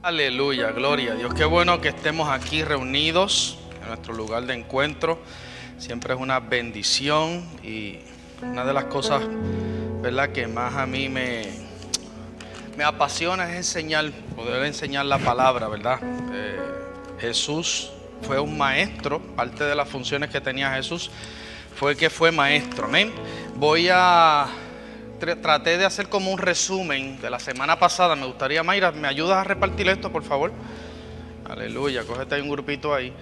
Aleluya, gloria a Dios. Qué bueno que estemos aquí reunidos en nuestro lugar de encuentro. Siempre es una bendición y una de las cosas, ¿verdad?, que más a mí me apasiona es poder enseñar la palabra, ¿verdad? Jesús fue un maestro. Parte de las funciones que tenía Jesús fue que fue maestro. Amén. Traté de hacer como un resumen de la semana pasada. Me gustaría, Mayra, ¿me ayudas a repartir esto, por favor? Aleluya, cógete ahí un grupito ahí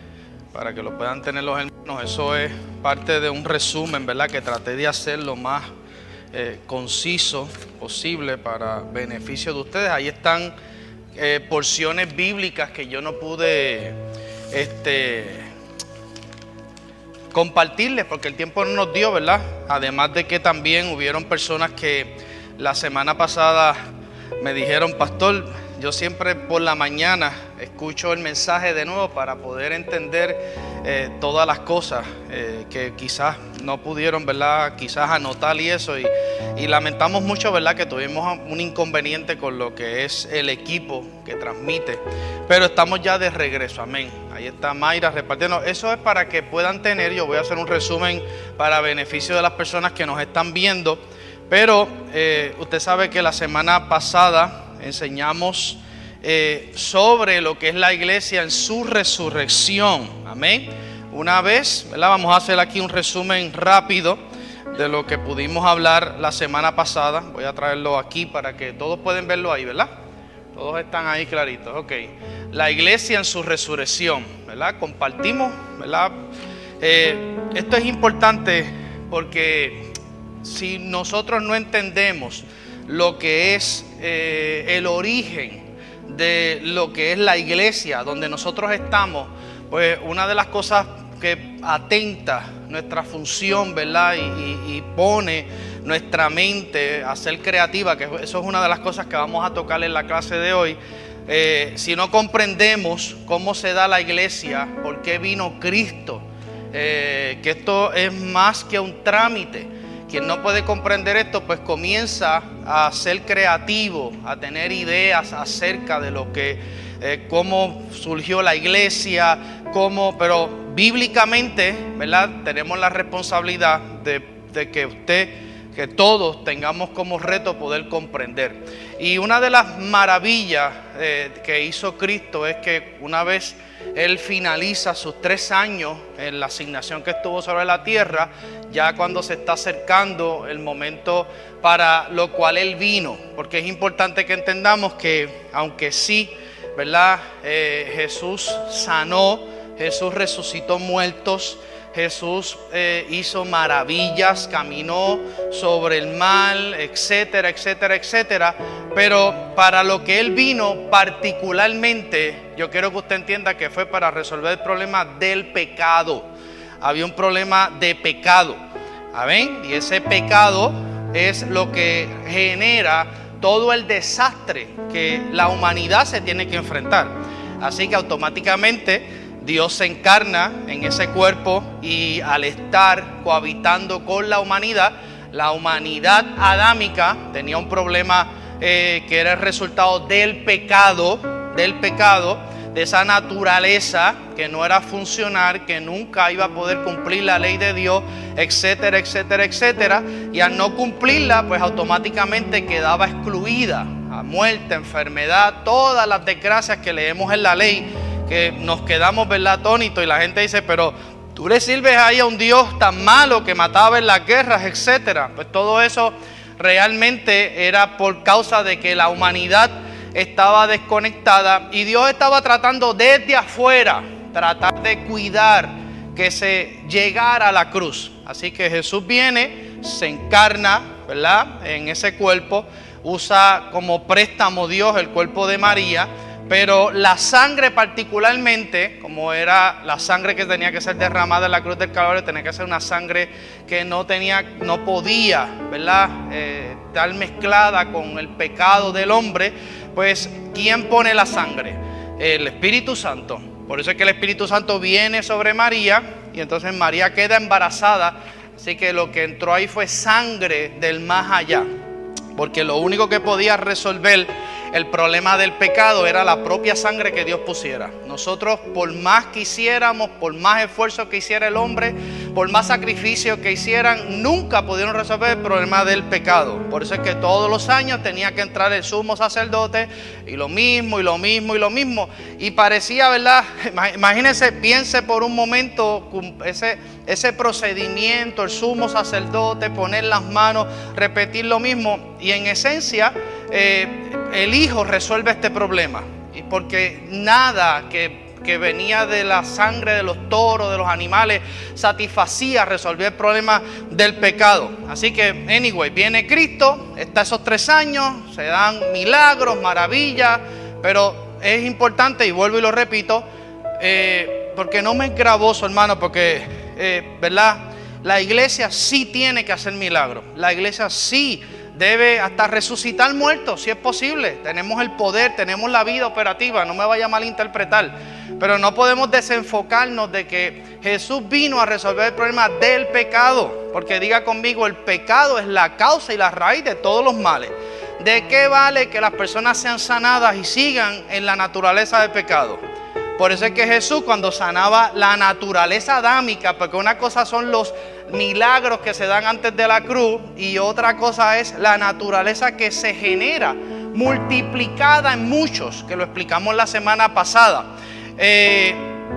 para que lo puedan tener los hermanos. Eso es parte de un resumen, ¿verdad?, que traté de hacer lo más conciso posible para beneficio de ustedes. Ahí están porciones bíblicas que yo no pude compartirles porque el tiempo no nos dio, ¿verdad? Además de que también hubieron personas que la semana pasada me dijeron: pastor, yo siempre por la mañana escucho el mensaje de nuevo para poder entender todas las cosas que quizás no pudieron, ¿verdad?, quizás anotar y eso, y lamentamos mucho, ¿verdad?, que tuvimos un inconveniente con lo que es el equipo que transmite, pero estamos ya de regreso. Amén. Ahí está Mayra repartiendo. Eso es para que puedan tener. Yo voy a hacer un resumen para beneficio de las personas que nos están viendo, pero usted sabe que la semana pasada enseñamos sobre lo que es la iglesia en su resurrección. Amén. Una vez, ¿verdad?, vamos a hacer aquí un resumen rápido de lo que pudimos hablar la semana pasada. Voy a traerlo aquí para que todos pueden verlo ahí, ¿verdad? Todos están ahí claritos. Ok. La iglesia en su resurrección, ¿verdad? Compartimos, ¿verdad? Esto es importante porque si nosotros no entendemos lo que es el origen de lo que es la iglesia donde nosotros estamos, pues una de las cosas que atenta nuestra función, ¿verdad?, y pone nuestra mente a ser creativa, que eso es una de las cosas que vamos a tocar en la clase de hoy. Si no comprendemos cómo se da la iglesia, por qué vino Cristo, que esto es más que un trámite. Quien no puede comprender esto, pues comienza a ser creativo, a tener ideas acerca de lo que, cómo surgió la iglesia, pero bíblicamente, ¿verdad?, tenemos la responsabilidad de que todos tengamos como reto poder comprender. Y una de las maravillas que hizo Cristo es que una vez Él finaliza sus 3 años en la asignación que estuvo sobre la tierra, ya cuando se está acercando el momento para lo cual Él vino, porque es importante que entendamos que aunque sí, ¿verdad?, Jesús sanó, Jesús resucitó muertos, Jesús hizo maravillas, caminó sobre el mar, etcétera, etcétera, etcétera. Pero para lo que Él vino particularmente, yo quiero que usted entienda que fue para resolver el problema del pecado. Había un problema de pecado. Amén. Y ese pecado es lo que genera todo el desastre que la humanidad se tiene que enfrentar. Así que automáticamente Dios se encarna en ese cuerpo y al estar cohabitando con la humanidad adámica tenía un problema que era el resultado del pecado, de esa naturaleza que no era funcional, que nunca iba a poder cumplir la ley de Dios, etcétera, etcétera, etcétera. Y al no cumplirla, pues automáticamente quedaba excluida a muerte, enfermedad, todas las desgracias que leemos en la ley, que nos quedamos, ¿verdad?, atónitos, y la gente dice: pero tú le sirves ahí a un Dios tan malo que mataba en las guerras, etcétera. Pues todo eso realmente era por causa de que la humanidad estaba desconectada y Dios estaba tratando desde afuera, tratar de cuidar que se llegara a la cruz. Así que Jesús viene, se encarna, ¿verdad?, en ese cuerpo, usa como préstamo Dios el cuerpo de María. Pero la sangre particularmente, como era la sangre que tenía que ser derramada en la cruz del Calvario, tenía que ser una sangre que no podía, ¿verdad?, estar mezclada con el pecado del hombre. Pues, ¿quién pone la sangre? El Espíritu Santo. Por eso es que el Espíritu Santo viene sobre María y entonces María queda embarazada. Así que lo que entró ahí fue sangre del más allá. Porque lo único que podía resolver El problema del pecado era la propia sangre que Dios pusiera. Nosotros, por más que hiciéramos, por más esfuerzo que hiciera el hombre, por más sacrificio que hicieran, nunca pudieron resolver el problema del pecado. Por eso es que todos los años tenía que entrar el sumo sacerdote y lo mismo, y lo mismo, y lo mismo. Y parecía, ¿verdad? Imagínense, piense por un momento ese procedimiento, el sumo sacerdote, poner las manos, repetir lo mismo. Y en esencia, el Hijo resuelve este problema. Y porque nada que venía de la sangre de los toros, de los animales, satisfacía, resolvía el problema del pecado. Así que, anyway, viene Cristo, está esos 3 años, se dan milagros, maravillas, pero es importante, y vuelvo y lo repito, porque no me es gravoso, hermano, porque, ¿verdad? La iglesia sí tiene que hacer milagros. La iglesia sí debe hasta resucitar muertos, si es posible. Tenemos el poder, tenemos la vida operativa, no me vaya a malinterpretar. Pero no podemos desenfocarnos de que Jesús vino a resolver el problema del pecado. Porque diga conmigo, el pecado es la causa y la raíz de todos los males. ¿De qué vale que las personas sean sanadas y sigan en la naturaleza del pecado? Por eso es que Jesús, cuando sanaba la naturaleza adámica, porque una cosa son los milagros que se dan antes de la cruz y otra cosa es la naturaleza que se genera, multiplicada en muchos, que lo explicamos la semana pasada.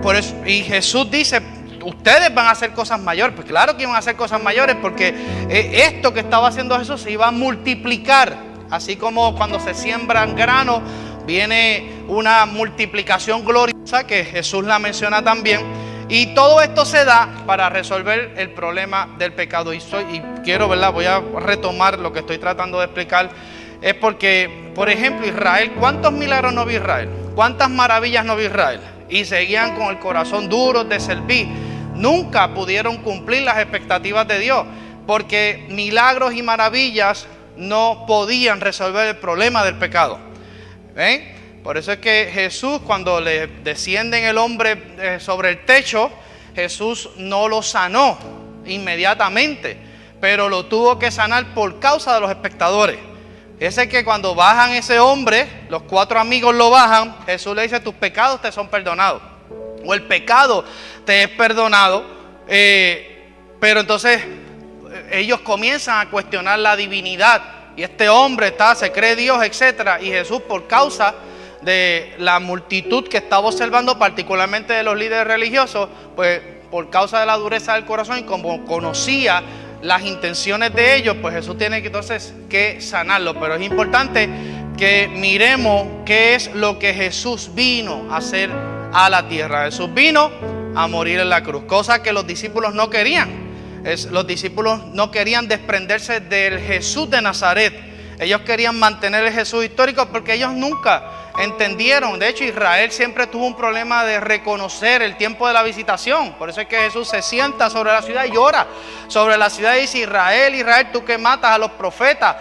Por eso, y Jesús dice, ustedes van a hacer cosas mayores. Pues claro que iban a hacer cosas mayores, porque esto que estaba haciendo Jesús se iba a multiplicar. Así como cuando se siembran granos, viene una multiplicación gloriosa, que Jesús la menciona también. Y todo esto se da para resolver el problema del pecado. Y quiero, ¿verdad? Voy a retomar lo que estoy tratando de explicar. Es porque, por ejemplo, Israel, ¿cuántos milagros no vio Israel? ¿Cuántas maravillas no vio Israel? Y seguían con el corazón duro de servir. Nunca pudieron cumplir las expectativas de Dios, porque milagros y maravillas no podían resolver el problema del pecado. ¿Ven? Por eso es que Jesús, cuando le desciende el hombre sobre el techo, Jesús no lo sanó inmediatamente, pero lo tuvo que sanar por causa de los espectadores. Ese que cuando bajan ese hombre, los 4 amigos lo bajan, Jesús le dice, tus pecados te son perdonados, o el pecado te es perdonado. Pero entonces ellos comienzan a cuestionar la divinidad, y este hombre se cree Dios, etcétera. Y Jesús, por causa de la multitud que estaba observando, particularmente de los líderes religiosos, pues por causa de la dureza del corazón y como conocía las intenciones de ellos, pues Jesús tiene que entonces que sanarlo. Pero es importante que miremos qué es lo que Jesús vino a hacer a la tierra. Jesús vino a morir en la cruz, cosa que los discípulos no querían. Los discípulos no querían desprenderse del Jesús de Nazaret. Ellos querían mantener el Jesús histórico porque ellos nunca entendieron. De hecho, Israel siempre tuvo un problema de reconocer el tiempo de la visitación. Por eso es que Jesús se sienta sobre la ciudad y ora sobre la ciudad y dice, Israel, Israel, tú que matas a los profetas,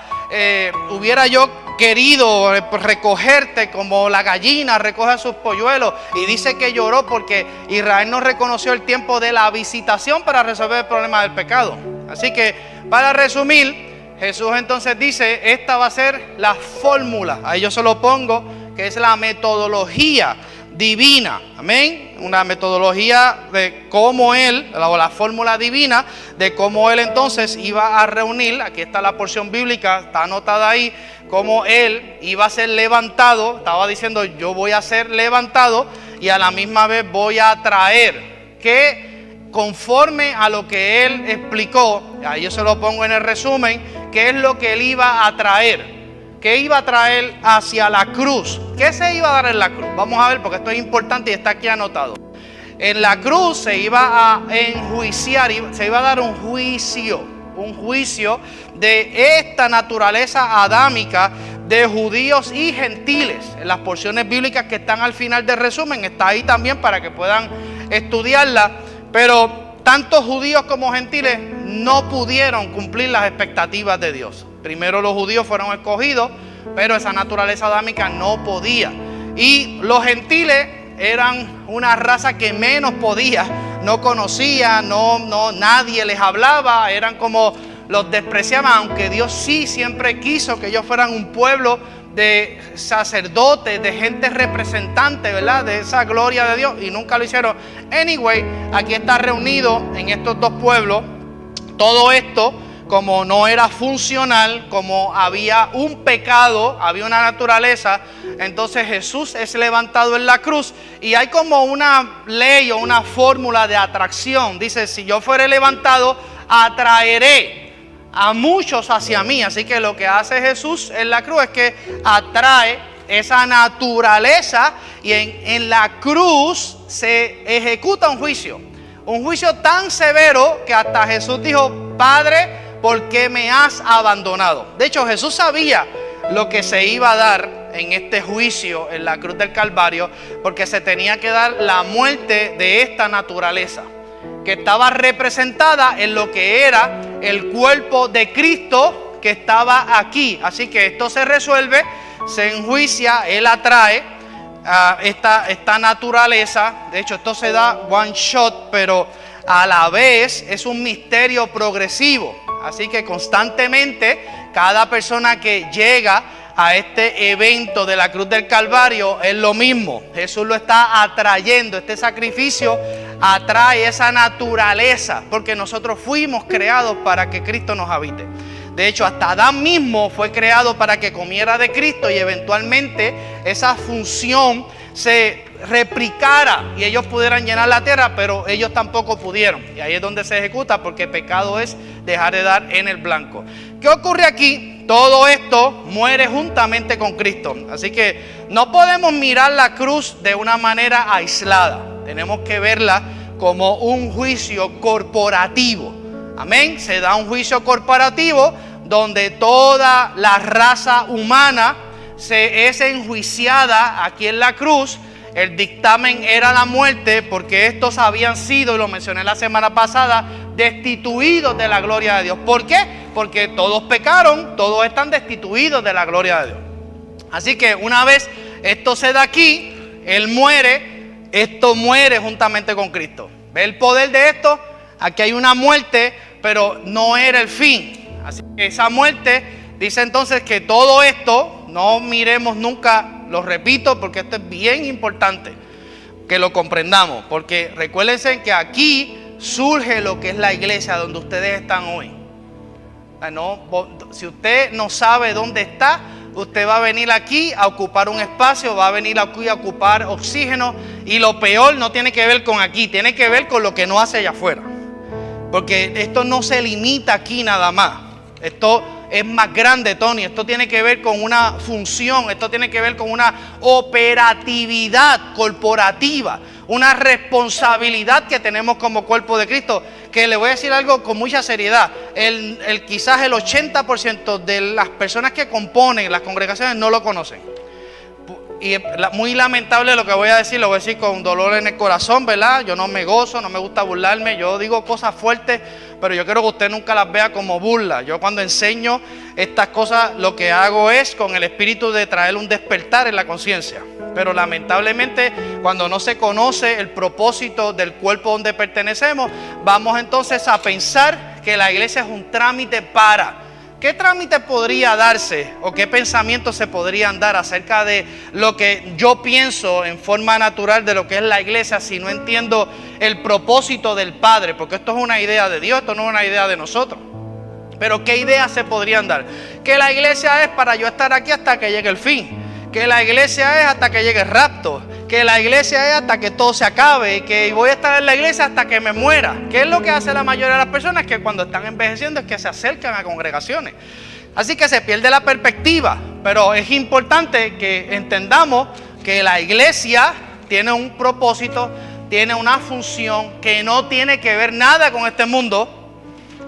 hubiera yo querido recogerte como la gallina recoge a sus polluelos. Y dice que lloró porque Israel no reconoció el tiempo de la visitación para resolver el problema del pecado. Así que, para resumir, Jesús entonces dice, esta va a ser la fórmula, ahí yo se lo pongo, que es la metodología divina, amén, una metodología de cómo Él, o la fórmula divina, de cómo Él entonces iba a reunir, aquí está la porción bíblica, está anotada ahí, cómo Él iba a ser levantado, estaba diciendo yo voy a ser levantado y a la misma vez voy a traer, que conforme a lo que Él explicó, ahí yo se lo pongo en el resumen, qué es lo que Él iba a traer. ¿Qué iba a traer hacia la cruz? ¿Qué se iba a dar en la cruz? Vamos a ver, porque esto es importante y está aquí anotado. En la cruz se iba a enjuiciar, se iba a dar un juicio de esta naturaleza adámica de judíos y gentiles. En las porciones bíblicas que están al final del resumen, está ahí también para que puedan estudiarla. Pero tanto judíos como gentiles no pudieron cumplir las expectativas de Dios. Primero los judíos fueron escogidos, pero esa naturaleza adámica no podía. Y los gentiles eran una raza que menos podía, no conocía, nadie les hablaba, eran como los despreciaban, aunque Dios sí siempre quiso que ellos fueran un pueblo de sacerdotes, de gente representante, ¿verdad?, de esa gloria de Dios, y nunca lo hicieron. Anyway, aquí está reunido en estos dos pueblos. Todo esto, como no era funcional, como había un pecado, había una naturaleza, entonces Jesús es levantado en la cruz y hay como una ley o una fórmula de atracción. Dice, si yo fuere levantado, atraeré a muchos hacia mí.Í que lo que hace Jesús en la cruz es que atrae esa naturaleza, y en la cruz se ejecuta un juicio tan severo que hasta Jesús dijo: Padre, ¿por qué me has abandonado? De hecho, Jesús sabía lo que se iba a dar en este juicio en la cruz del Calvario, porque se tenía que dar la muerte de esta naturaleza que estaba representada en lo que era el cuerpo de Cristo que estaba aquí. Así que esto se resuelve, se enjuicia, Él atrae esta naturaleza. De hecho, esto se da one shot, pero a la vez es un misterio progresivo. Así que constantemente cada persona que llega a este evento de la cruz del Calvario es lo mismo. Jesús lo está atrayendo. Este sacrificio atrae esa naturaleza, porque nosotros fuimos creados para que Cristo nos habite. De hecho, hasta Adán mismo fue creado para que comiera de Cristo, y eventualmente esa función se replicara y ellos pudieran llenar la tierra, pero ellos tampoco pudieron. Y ahí es donde se ejecuta, porque pecado es dejar de dar en el blanco. ¿Qué ocurre aquí? Todo esto muere juntamente con Cristo. Así que no podemos mirar la cruz de una manera aislada. Tenemos que verla como un juicio corporativo. Amén. Se da un juicio corporativo donde toda la raza humana es enjuiciada aquí en la cruz. El dictamen era la muerte, porque estos habían sido, y lo mencioné la semana pasada, destituidos de la gloria de Dios. ¿Por qué? Porque todos pecaron, todos están destituidos de la gloria de Dios. Así que una vez esto se da aquí, Él muere, esto muere juntamente con Cristo. ¿Ve el poder de esto? Aquí hay una muerte, pero no era el fin. Así que esa muerte dice entonces que todo esto, no miremos nunca, lo repito porque esto es bien importante que lo comprendamos, porque recuérdense que aquí surge lo que es la iglesia donde ustedes están hoy. Si usted no sabe dónde está, usted va a venir aquí a ocupar un espacio, va a venir aquí a ocupar oxígeno, y lo peor no tiene que ver con aquí, tiene que ver con lo que no hace allá afuera. Porque esto no se limita aquí nada más. Esto es más grande, Tony. Esto tiene que ver con una función, esto tiene que ver con una operatividad corporativa, una responsabilidad que tenemos como cuerpo de Cristo. Que le voy a decir algo con mucha seriedad. Quizás el 80% de las personas que componen las congregaciones no lo conocen. Y es muy lamentable lo que voy a decir, lo voy a decir con dolor en el corazón, ¿verdad? Yo no me gozo, no me gusta burlarme, yo digo cosas fuertes, pero yo quiero que usted nunca las vea como burla. Yo cuando enseño estas cosas, lo que hago es con el espíritu de traer un despertar en la conciencia. Pero lamentablemente, cuando no se conoce el propósito del cuerpo donde pertenecemos, vamos entonces a pensar que la iglesia es un trámite para... ¿Qué trámite podría darse o qué pensamientos se podrían dar acerca de lo que yo pienso en forma natural de lo que es la iglesia, si no entiendo el propósito del Padre? Porque esto es una idea de Dios, esto no es una idea de nosotros. Pero ¿qué ideas se podrían dar? Que la iglesia es para yo estar aquí hasta que llegue el fin. Que la iglesia es hasta que llegue el rapto. Que la iglesia es hasta que todo se acabe. Y que voy a estar en la iglesia hasta que me muera. ¿Qué es lo que hace la mayoría de las personas? Que cuando están envejeciendo es que se acercan a congregaciones. Así que se pierde la perspectiva. Pero es importante que entendamos que la iglesia tiene un propósito, tiene una función que no tiene que ver nada con este mundo.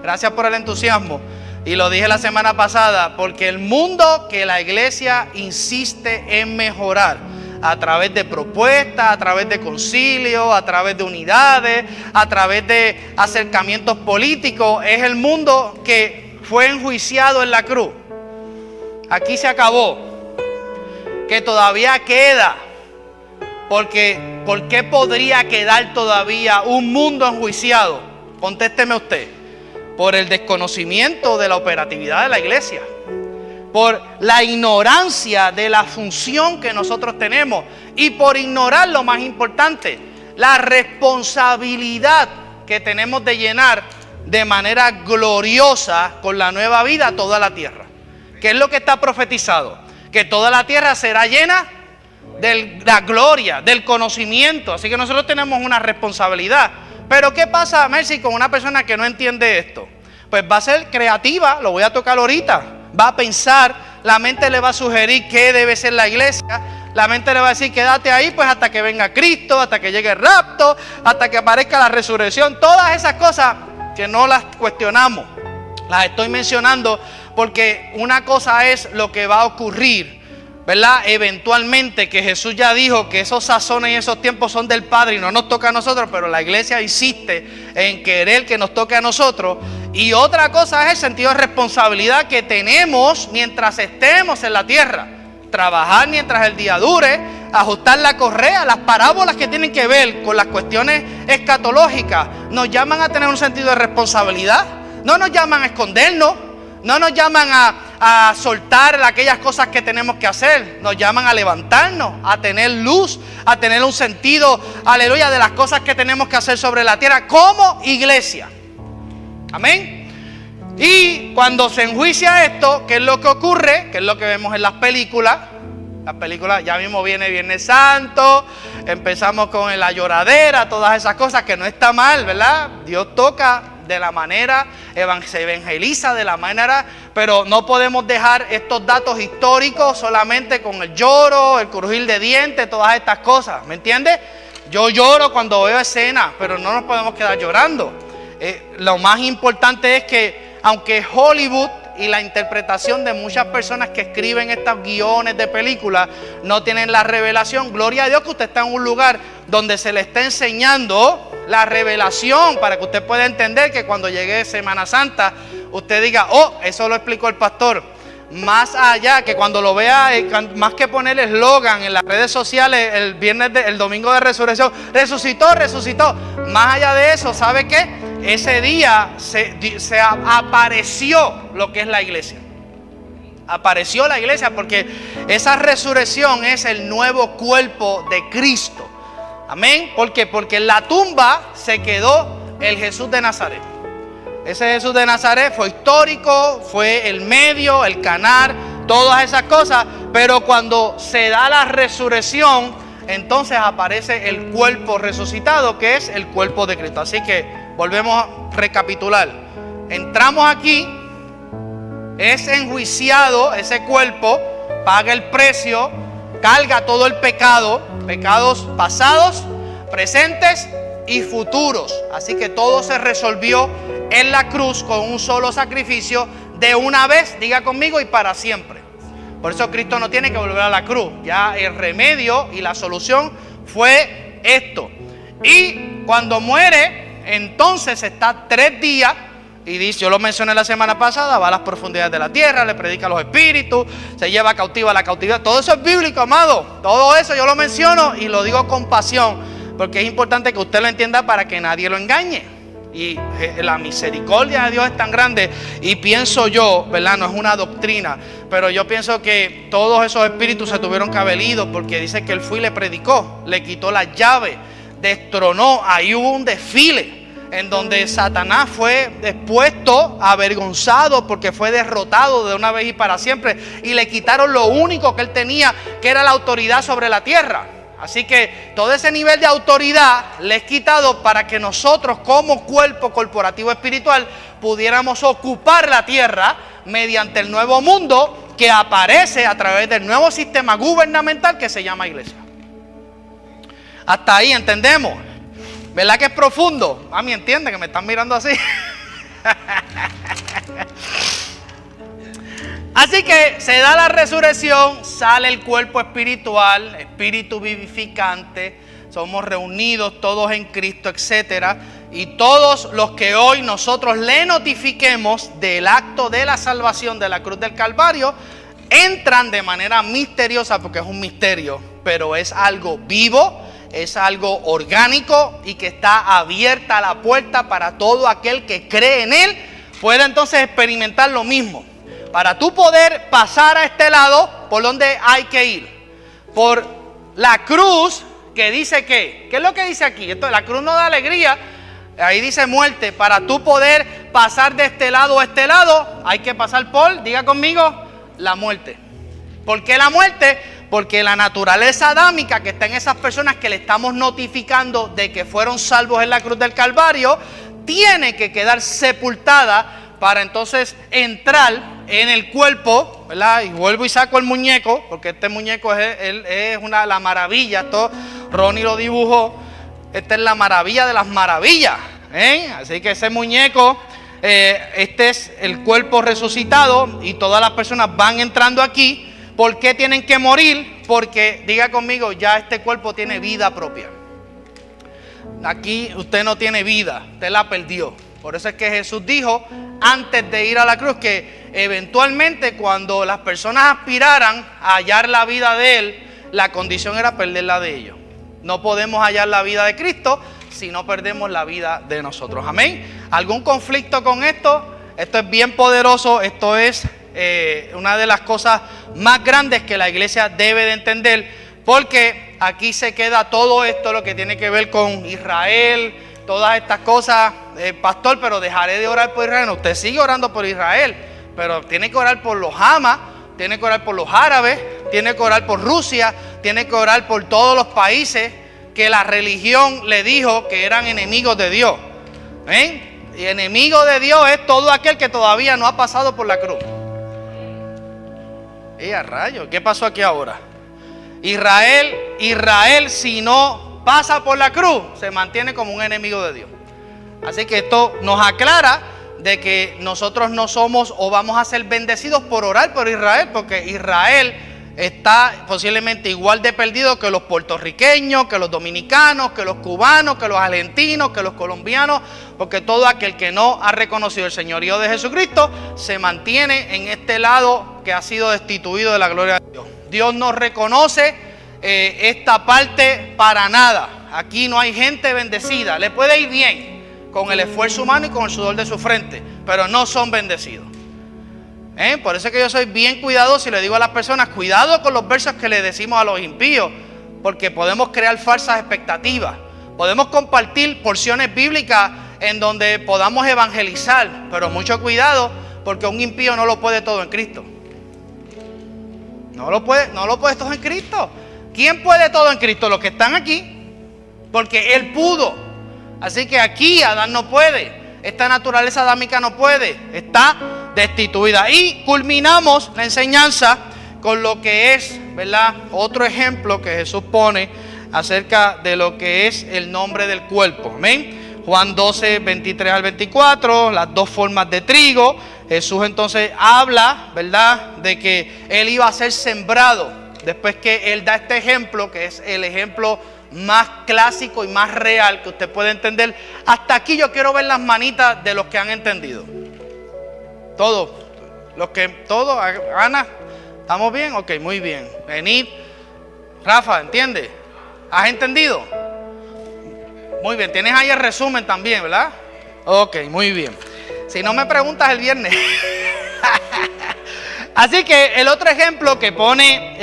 Gracias por el entusiasmo. Y lo dije la semana pasada, porque el mundo que la iglesia insiste en mejorar a través de propuestas, a través de concilios, a través de unidades, a través de acercamientos políticos, es el mundo que fue enjuiciado en la cruz. Aquí se acabó. Que todavía queda. Porque, ¿por qué podría quedar todavía un mundo enjuiciado? Contésteme usted. Por el desconocimiento de la operatividad de la iglesia. por la ignorancia de la función que nosotros tenemos y por ignorar lo más importante, la responsabilidad que tenemos de llenar de manera gloriosa con la nueva vida toda la tierra. ¿Qué es lo que está profetizado? Que toda la tierra será llena de la gloria, del conocimiento. Así que nosotros tenemos una responsabilidad. Pero ¿qué pasa, Mercy, con una persona que no entiende esto? Pues va a ser creativa, lo voy a tocar ahorita. Va a pensar, la mente le va a sugerir qué debe ser la iglesia. La mente le va a decir, quédate ahí pues hasta que venga Cristo, hasta que llegue el rapto, hasta que aparezca la resurrección. Todas esas cosas que no las cuestionamos, las estoy mencionando porque una cosa es lo que va a ocurrir, ¿verdad? Eventualmente, que Jesús ya dijo que esos sazones y esos tiempos son del Padre y no nos toca a nosotros, pero la iglesia insiste en querer que nos toque a nosotros. Y otra cosa es el sentido de responsabilidad que tenemos mientras estemos en la tierra. Trabajar mientras el día dure, ajustar la correa. Las parábolas que tienen que ver con las cuestiones escatológicas nos llaman a tener un sentido de responsabilidad. No nos llaman a escondernos, no nos llaman a soltar aquellas cosas que tenemos que hacer. Nos llaman a levantarnos, a tener luz, a tener un sentido, aleluya, de las cosas que tenemos que hacer sobre la tierra como iglesia. Amén. Y cuando se enjuicia esto, ¿qué es lo que ocurre? ¿Qué es lo que vemos en las películas? Las películas, ya mismo viene Viernes Santo, empezamos con la lloradera, todas esas cosas que no está mal, ¿verdad? Dios toca de la manera, se evangeliza de la manera, pero no podemos dejar estos datos históricos solamente con el lloro, el crujir de dientes, todas estas cosas, ¿me entiendes? Yo lloro cuando veo escenas, pero no nos podemos quedar llorando. Lo más importante es que aunque Hollywood y la interpretación de muchas personas que escriben estos guiones de películas no tienen la revelación, gloria a Dios que usted está en un lugar donde se le está enseñando la revelación para que usted pueda entender que cuando llegue Semana Santa usted diga, oh, eso lo explicó el pastor. Más allá, que cuando lo vea, más que poner el eslogan en las redes sociales el domingo de resurrección, resucitó. Más allá de eso, ¿sabe qué? Ese día se apareció lo que es la iglesia. Apareció la iglesia porque esa resurrección es el nuevo cuerpo de Cristo. Amén. ¿Por qué? Porque en la tumba se quedó el Jesús de Nazaret. Ese Jesús de Nazaret fue histórico, fue el medio, el canal, todas esas cosas. Pero cuando se da la resurrección, entonces aparece el cuerpo resucitado, que es el cuerpo de Cristo. Así que volvemos a recapitular. Entramos aquí, es enjuiciado ese cuerpo, paga el precio, carga todo el pecado, pecados pasados, presentes y futuros. Así que todo se resolvió en la cruz con un solo sacrificio de una vez, diga conmigo, y para siempre. Por eso Cristo no tiene que volver a la cruz. Ya el remedio y la solución fue esto. Y cuando muere, entonces está 3 días y dice, yo lo mencioné la semana pasada, va a las profundidades de la tierra, le predica a los espíritus, se lleva cautiva la cautividad. Todo eso es bíblico, amado. Todo eso yo lo menciono y lo digo con pasión, porque es importante que usted lo entienda para que nadie lo engañe. Y la misericordia de Dios es tan grande. Y pienso yo, ¿verdad? No es una doctrina, pero yo pienso que todos esos espíritus se tuvieron que haber ido, porque dice que él fue y le predicó, le quitó las llaves, destronó. Ahí hubo un desfile en donde Satanás fue expuesto, avergonzado, porque fue derrotado de una vez y para siempre. Y le quitaron lo único que él tenía, que era la autoridad sobre la tierra. Así que todo ese nivel de autoridad le es quitado para que nosotros como cuerpo corporativo espiritual pudiéramos ocupar la tierra mediante el nuevo mundo que aparece a través del nuevo sistema gubernamental que se llama iglesia. Hasta ahí entendemos. ¿Verdad que es profundo? Mami, entiende que me están mirando así. Así que se da la resurrección, sale el cuerpo espiritual, espíritu vivificante, somos reunidos todos en Cristo, etcétera. Y todos los que hoy nosotros le notifiquemos del acto de la salvación de la cruz del Calvario, entran de manera misteriosa, porque es un misterio, pero es algo vivo, es algo orgánico y que está abierta la puerta para todo aquel que cree en él, pueda entonces experimentar lo mismo. para tú poder pasar a este lado, ¿por dónde hay que ir? Por la cruz, que dice ¿qué? ¿Qué es lo que dice aquí? Esto, la cruz no da alegría. Ahí dice muerte. Para tú poder pasar de este lado a este lado, hay que pasar por, diga conmigo, la muerte. ¿Por qué la muerte? Porque la naturaleza adámica que está en esas personas que le estamos notificando de que fueron salvos en la cruz del Calvario, tiene que quedar sepultada para entonces entrar en el cuerpo, ¿verdad? Y vuelvo y saco el muñeco, porque este muñeco es la maravilla. Esto Ronnie lo dibujó. Esta es la maravilla de las maravillas, ¿eh? Así que ese muñeco, este es el cuerpo resucitado y todas las personas van entrando aquí. ¿Por qué tienen que morir? Porque, diga conmigo, ya este cuerpo tiene vida propia. Aquí usted no tiene vida, usted la perdió. Por eso es que Jesús dijo antes de ir a la cruz que eventualmente cuando las personas aspiraran a hallar la vida de Él, la condición era perder la de ellos. No podemos hallar la vida de Cristo si no perdemos la vida de nosotros. Amén. ¿Algún conflicto con esto? Esto es bien poderoso. Esto es una de las cosas más grandes que la iglesia debe de entender, porque aquí se queda todo esto, lo que tiene que ver con Israel, todas estas cosas. Pastor, pero dejaré de orar por Israel. No, usted sigue orando por Israel, pero tiene que orar por los Hamas, tiene que orar por los árabes, tiene que orar por Rusia, tiene que orar por todos los países que la religión le dijo que eran enemigos de Dios. ¿Ven? Y enemigo de Dios es todo aquel que todavía no ha pasado por la cruz. A rayos, ¿qué pasó aquí ahora? Israel, si no pasa por la cruz, se mantiene como un enemigo de Dios. Así que esto nos aclara de que nosotros no somos o vamos a ser bendecidos por orar por Israel, porque Israel está posiblemente igual de perdido que los puertorriqueños, que los dominicanos, que los cubanos, que los argentinos, que los colombianos, porque todo aquel que no ha reconocido el señorío de Jesucristo se mantiene en este lado que ha sido destituido de la gloria de Dios. Dios no reconoce esta parte para nada. Aquí no hay gente bendecida. Le puede ir bien con el esfuerzo humano y con el sudor de su frente, pero no son bendecidos. Por eso es que yo soy bien cuidadoso y le digo a las personas, cuidado con los versos que le decimos a los impíos, porque podemos crear falsas expectativas. Podemos compartir porciones bíblicas en donde podamos evangelizar, pero mucho cuidado, porque un impío no lo puede todo en Cristo. No lo puede todo en Cristo. ¿Quién puede todo en Cristo? Los que están aquí, porque Él pudo. Así que aquí Adán no puede. Esta naturaleza adámica no puede. Está destituida. Y culminamos la enseñanza con lo que es, ¿verdad?, otro ejemplo que Jesús pone acerca de lo que es el nombre del cuerpo. Amén. Juan 12, 23 al 24, las dos formas de trigo. Jesús entonces habla, ¿verdad?, de que Él iba a ser sembrado. Después que Él da este ejemplo, que es el ejemplo más clásico y más real que usted puede entender. Hasta aquí yo quiero ver las manitas de los que han entendido. Todos. Ana, ¿estamos bien? Ok, muy bien. Venid. Rafa, ¿entiendes? ¿Has entendido? Muy bien, tienes ahí el resumen también, ¿verdad? Ok, muy bien. Si no me preguntas el viernes. Así que el otro ejemplo que pone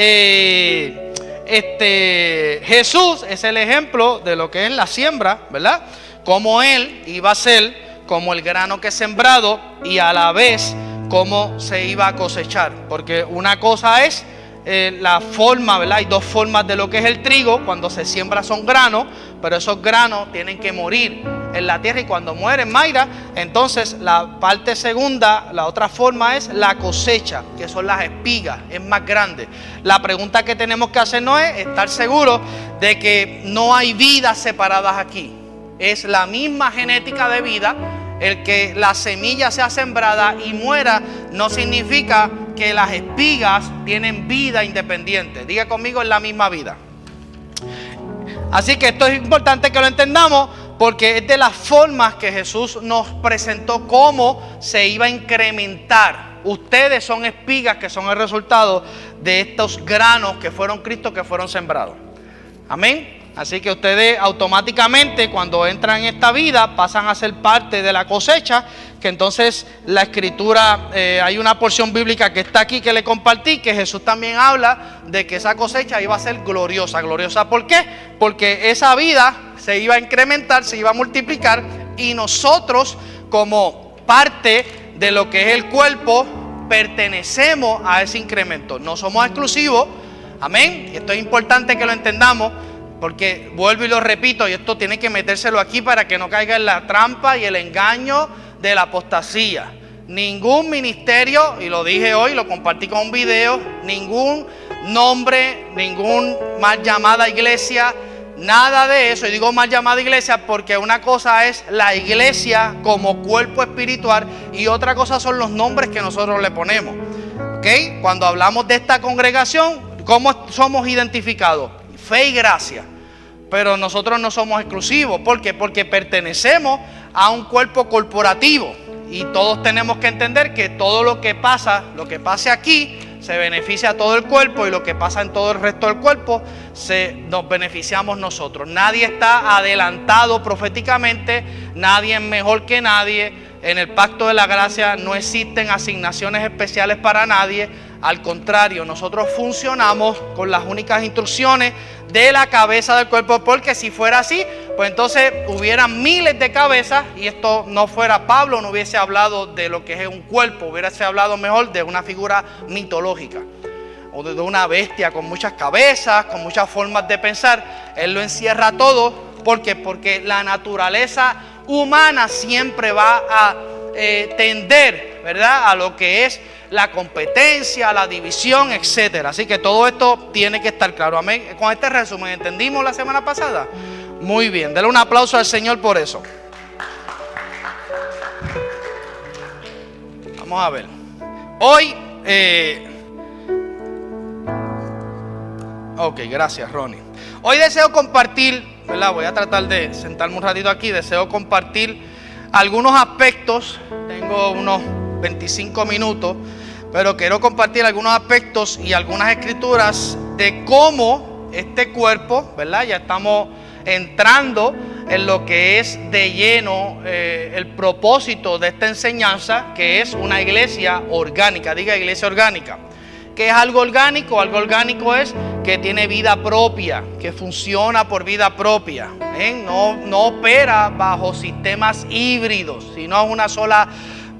Jesús es el ejemplo de lo que es la siembra, ¿verdad? Como Él iba a ser como el grano que es sembrado y a la vez cómo se iba a cosechar. Porque una cosa es la forma, ¿verdad? Hay dos formas de lo que es el trigo. Cuando se siembra son granos, pero esos granos tienen que morir en la tierra, y cuando mueren, Mayra, entonces la parte segunda, la otra forma es la cosecha, que son las espigas, es más grande. La pregunta que tenemos que hacernos es estar seguros de que no hay vidas separadas aquí. Es la misma genética de vida. El que la semilla sea sembrada y muera no significa que las espigas tienen vida independiente. Diga conmigo, es la misma vida. Así que esto es importante que lo entendamos, porque es de las formas que Jesús nos presentó cómo se iba a incrementar. Ustedes son espigas que son el resultado de estos granos que fueron Cristo, que fueron sembrados. Amén. Así que ustedes automáticamente cuando entran en esta vida pasan a ser parte de la cosecha, que entonces la escritura, hay una porción bíblica que está aquí que le compartí, que Jesús también habla de que esa cosecha iba a ser gloriosa. ¿Gloriosa por qué? Porque esa vida se iba a incrementar, se iba a multiplicar, y nosotros como parte de lo que es el cuerpo pertenecemos a ese incremento. No somos exclusivos, amén. Y esto es importante que lo entendamos, porque vuelvo y lo repito, y esto tiene que metérselo aquí para que no caiga en la trampa y el engaño de la apostasía. Ningún ministerio, y lo dije hoy, lo compartí con un video, ningún nombre, ningún mal llamada iglesia, nada de eso. Y digo mal llamada iglesia porque una cosa es la iglesia como cuerpo espiritual y otra cosa son los nombres que nosotros le ponemos. ¿Ok? Cuando hablamos de esta congregación, ¿cómo somos identificados? Fe y gracia. Pero nosotros no somos exclusivos. ¿Por qué? Porque pertenecemos a un cuerpo corporativo. Y todos tenemos que entender que todo lo que pasa, lo que pase aquí, se beneficia a todo el cuerpo, y lo que pasa en todo el resto del cuerpo, nos beneficiamos nosotros. Nadie está adelantado proféticamente, nadie es mejor que nadie. En el pacto de la gracia no existen asignaciones especiales para nadie. Al contrario, nosotros funcionamos con las únicas instrucciones de la cabeza del cuerpo, porque si fuera así, pues entonces hubieran miles de cabezas y esto no fuera Pablo, no hubiese hablado de lo que es un cuerpo, hubiese hablado mejor de una figura mitológica o de una bestia con muchas cabezas, con muchas formas de pensar. Él lo encierra todo. ¿Por qué? Porque la naturaleza humana siempre va a tender, ¿verdad?, a lo que es la competencia, la división, etcétera. Así que todo esto tiene que estar claro. Amén. Con este resumen, ¿entendimos la semana pasada? Muy bien. Dale un aplauso al Señor por eso. Vamos a ver. Hoy, ok, gracias, Ronnie. Hoy deseo compartir, ¿verdad? Voy a tratar de sentarme un ratito aquí. Deseo compartir algunos aspectos. Tengo unos 25 minutos. Pero quiero compartir algunos aspectos y algunas escrituras de cómo este cuerpo, ¿verdad? Ya estamos entrando en lo que es de lleno el propósito de esta enseñanza, que es una iglesia orgánica. Diga iglesia orgánica. ¿Qué es algo orgánico? Algo orgánico es que tiene vida propia, que funciona por vida propia. No opera bajo sistemas híbridos, sino es una sola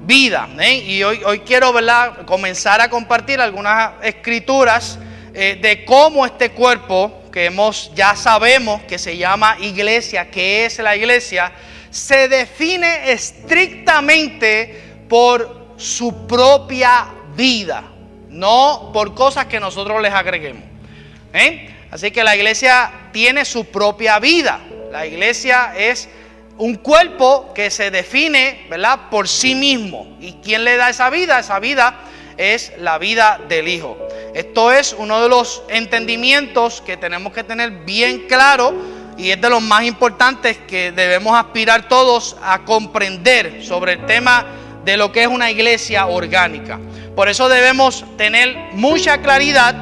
vida. Y hoy quiero, ¿verdad?, comenzar a compartir algunas escrituras de cómo este cuerpo que ya sabemos que se llama iglesia, que es la iglesia, se define estrictamente por su propia vida, no por cosas que nosotros les agreguemos. Así que la iglesia tiene su propia vida. La iglesia es un cuerpo que se define, ¿verdad?, por sí mismo. ¿Y quién le da esa vida? Esa vida es la vida del Hijo. Esto es uno de los entendimientos que tenemos que tener bien claro, y es de los más importantes que debemos aspirar todos a comprender sobre el tema de lo que es una iglesia orgánica. Por eso debemos tener mucha claridad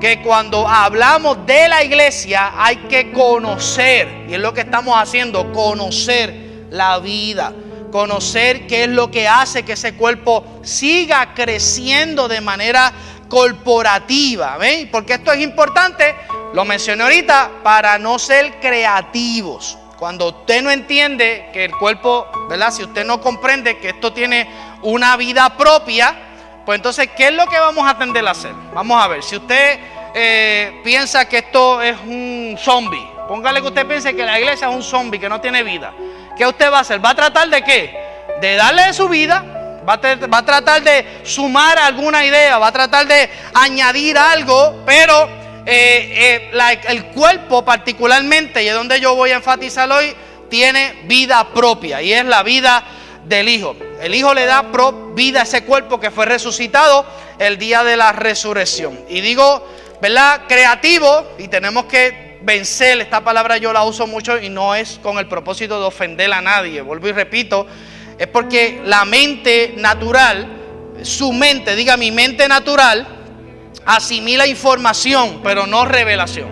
que cuando hablamos de la iglesia hay que conocer, y es lo que estamos haciendo, conocer la vida, conocer qué es lo que hace que ese cuerpo siga creciendo de manera corporativa. ¿Ven? Porque esto es importante, lo mencioné ahorita, para no ser creativos. Cuando usted no entiende que el cuerpo, ¿verdad?, si usted no comprende que esto tiene una vida propia, pues entonces, ¿qué es lo que vamos a tender a hacer? Vamos a ver, si usted piensa que esto es un zombie, póngale que usted piense que la iglesia es un zombie que no tiene vida. ¿Qué usted va a hacer? ¿Va a tratar de qué? De darle de su vida, va a tratar de sumar alguna idea, va a tratar de añadir algo, pero el cuerpo particularmente, y es donde yo voy a enfatizar hoy, tiene vida propia, y es la vida del Hijo. El Hijo le da vida a ese cuerpo que fue resucitado el día de la resurrección. Y digo, ¿verdad?, creativo, y tenemos que vencer. Esta palabra yo la uso mucho y no es con el propósito de ofender a nadie. Vuelvo y repito, es porque la mente natural, su mente, diga mi mente natural, asimila información, pero no revelación.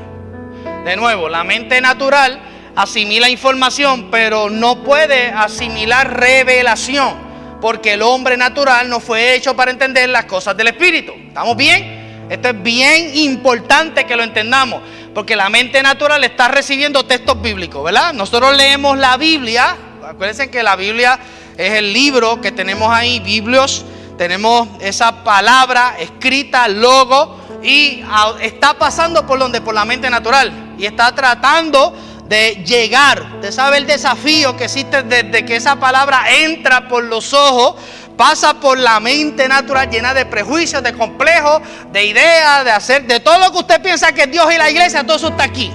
De nuevo, la mente natural asimila información, pero no puede asimilar revelación, porque el hombre natural no fue hecho para entender las cosas del Espíritu. ¿Estamos bien? Esto es bien importante que lo entendamos, porque la mente natural está recibiendo textos bíblicos, ¿verdad? Nosotros leemos la Biblia. Acuérdense que la Biblia es el libro que tenemos ahí, Biblios. Tenemos esa palabra escrita, logo, y está pasando por donde, por la mente natural, y está tratando de llegar. Usted sabe el desafío que existe desde que esa palabra entra por los ojos, pasa por la mente natural llena de prejuicios, de complejos, de ideas, de hacer, de todo lo que usted piensa que es Dios y la iglesia, todo eso está aquí.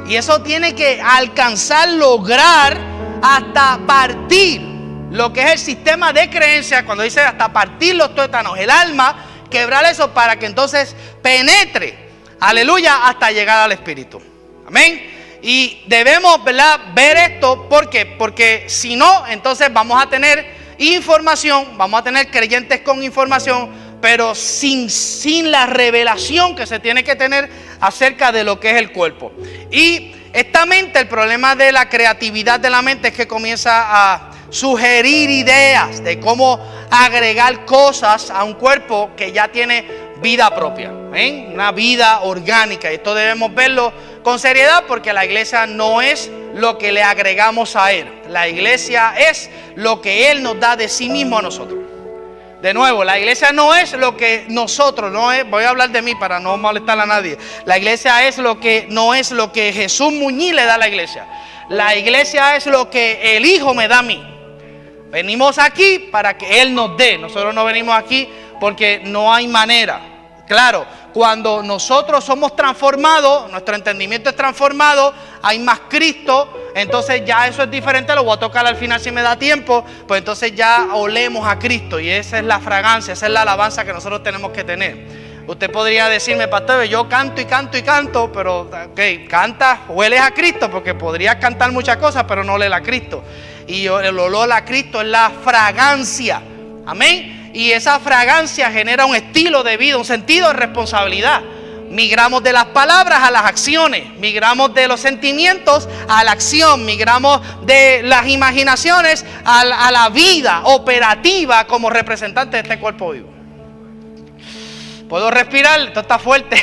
Y eso tiene que alcanzar, lograr, hasta partir lo que es el sistema de creencias. Cuando dice hasta partir los tuétanos, el alma, quebrar eso para que entonces penetre, aleluya, hasta llegar al Espíritu. Amén. Y debemos, ¿verdad?, ver esto. ¿Por qué? Porque si no, entonces vamos a tener información, vamos a tener creyentes con información, pero sin la revelación que se tiene que tener acerca de lo que es el cuerpo. Y esta mente, el problema de la creatividad de la mente es que comienza a sugerir ideas de cómo agregar cosas a un cuerpo que ya tiene vida propia, una vida orgánica. Y esto debemos verlo con seriedad, porque la iglesia no es lo que le agregamos a Él. La iglesia es lo que Él nos da de sí mismo a nosotros. De nuevo, la iglesia no es lo que nosotros, no es, voy a hablar de mí para no molestar a nadie. La iglesia es lo que no es lo que Jesús Muñiz le da a la iglesia. La iglesia es lo que el Hijo me da a mí. Venimos aquí para que Él nos dé. Nosotros no venimos aquí porque no hay manera. Claro, cuando nosotros somos transformados, nuestro entendimiento es transformado, hay más Cristo, entonces ya eso es diferente. Lo voy a tocar al final si me da tiempo. Pues entonces ya olemos a Cristo, y esa es la fragancia, esa es la alabanza que nosotros tenemos que tener. Usted podría decirme, pastor, yo canto y canto y canto, pero ok, canta, hueles a Cristo, porque podrías cantar muchas cosas, pero no huele a Cristo. Y el olor a Cristo es la fragancia. Amén. Y esa fragancia genera un estilo de vida, un sentido de responsabilidad. Migramos de las palabras a las acciones, migramos de los sentimientos a la acción, migramos de las imaginaciones a la vida operativa como representante de este cuerpo vivo. ¿Puedo respirar? Esto está fuerte.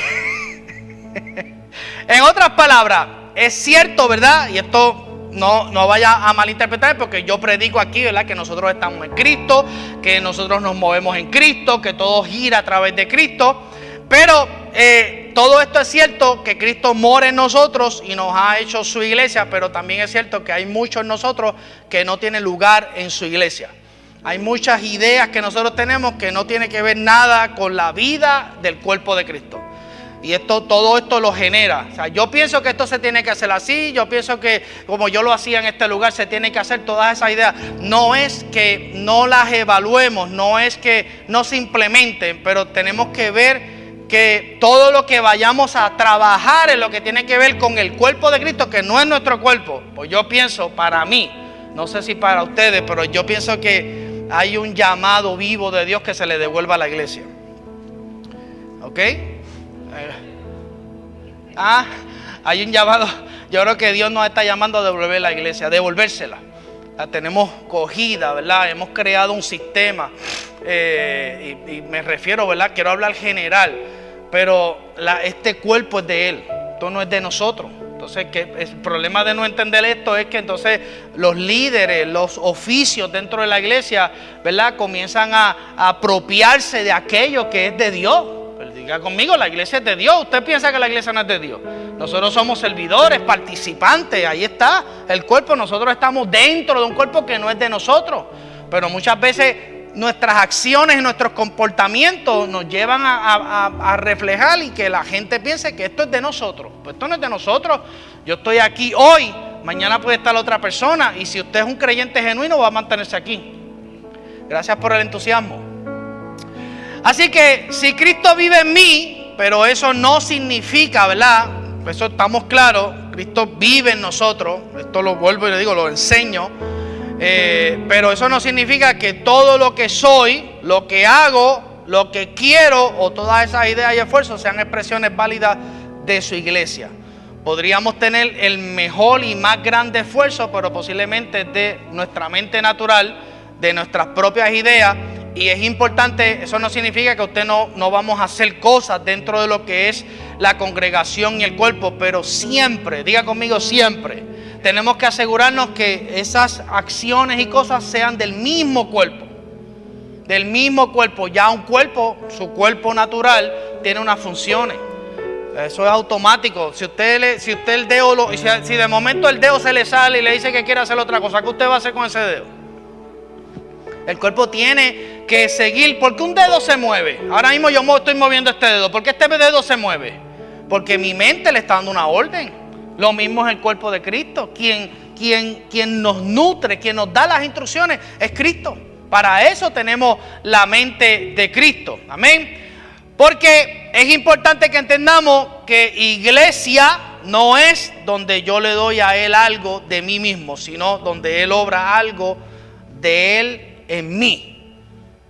En otras palabras, es cierto, ¿verdad? Y esto no vaya a malinterpretar, porque yo predico aquí, ¿verdad?, que nosotros estamos en Cristo, que nosotros nos movemos en Cristo, que todo gira a través de Cristo. Pero todo esto es cierto, que Cristo mora en nosotros y nos ha hecho su iglesia, pero también es cierto que hay muchos en nosotros que no tienen lugar en su iglesia. Hay muchas ideas que nosotros tenemos que no tienen que ver nada con la vida del cuerpo de Cristo. Y todo esto lo genera. O sea, yo pienso que esto se tiene que hacer así. Yo pienso que como yo lo hacía en este lugar, se tiene que hacer todas esas ideas. No es que no las evaluemos, no es que no se implementen, pero tenemos que ver que todo lo que vayamos a trabajar en lo que tiene que ver con el cuerpo de Cristo, que no es nuestro cuerpo. Pues yo pienso, para mí, no sé si para ustedes, pero yo pienso que hay un llamado vivo de Dios que se le devuelva a la iglesia. ¿Ok? Hay un llamado. Yo creo que Dios nos está llamando a devolver la iglesia, a devolvérsela. La tenemos cogida, ¿verdad? Hemos creado un sistema, y me refiero, ¿verdad? Quiero hablar general, pero este cuerpo es de Él, esto no es de nosotros. Entonces, el problema de no entender esto es que entonces los líderes, los oficios dentro de la iglesia, ¿verdad?, comienzan a apropiarse de aquello que es de Dios. Pero diga conmigo, la iglesia es de Dios. Usted piensa que la iglesia no es de Dios. Nosotros somos servidores, participantes, ahí está el cuerpo. Nosotros estamos dentro de un cuerpo que no es de nosotros. Pero muchas veces nuestras acciones y nuestros comportamientos nos llevan a reflejar y que la gente piense que esto es de nosotros. Pues esto no es de nosotros. Yo estoy aquí hoy, mañana puede estar otra persona, y si usted es un creyente genuino va a mantenerse aquí. Gracias por el entusiasmo. Así que si Cristo vive en mí, pero eso no significa, ¿verdad? Eso estamos claros, Cristo vive en nosotros. Esto lo vuelvo y le digo, lo enseño. Pero eso no significa que todo lo que soy, lo que hago, lo que quiero, o todas esas ideas y esfuerzos sean expresiones válidas de su iglesia. Podríamos tener el mejor y más grande esfuerzo, pero posiblemente de nuestra mente natural, de nuestras propias ideas. Y es importante, eso no significa que usted no vamos a hacer cosas dentro de lo que es la congregación y el cuerpo, pero siempre, diga conmigo siempre, tenemos que asegurarnos que esas acciones y cosas sean del mismo cuerpo. Del mismo cuerpo. Ya un cuerpo, su cuerpo natural, tiene unas funciones. Eso es automático. Si el dedo, si de momento el dedo se le sale y le dice que quiere hacer otra cosa, ¿qué usted va a hacer con ese dedo? El cuerpo tiene que seguir, porque un dedo se mueve. Ahora mismo yo estoy moviendo este dedo. ¿Por qué este dedo se mueve? Porque mi mente le está dando una orden. Lo mismo es el cuerpo de Cristo. Quien nos nutre, quien nos da las instrucciones es Cristo. Para eso tenemos la mente de Cristo. Amén. Porque es importante que entendamos que iglesia no es donde yo le doy a Él algo de mí mismo, sino donde Él obra algo de Él en mí.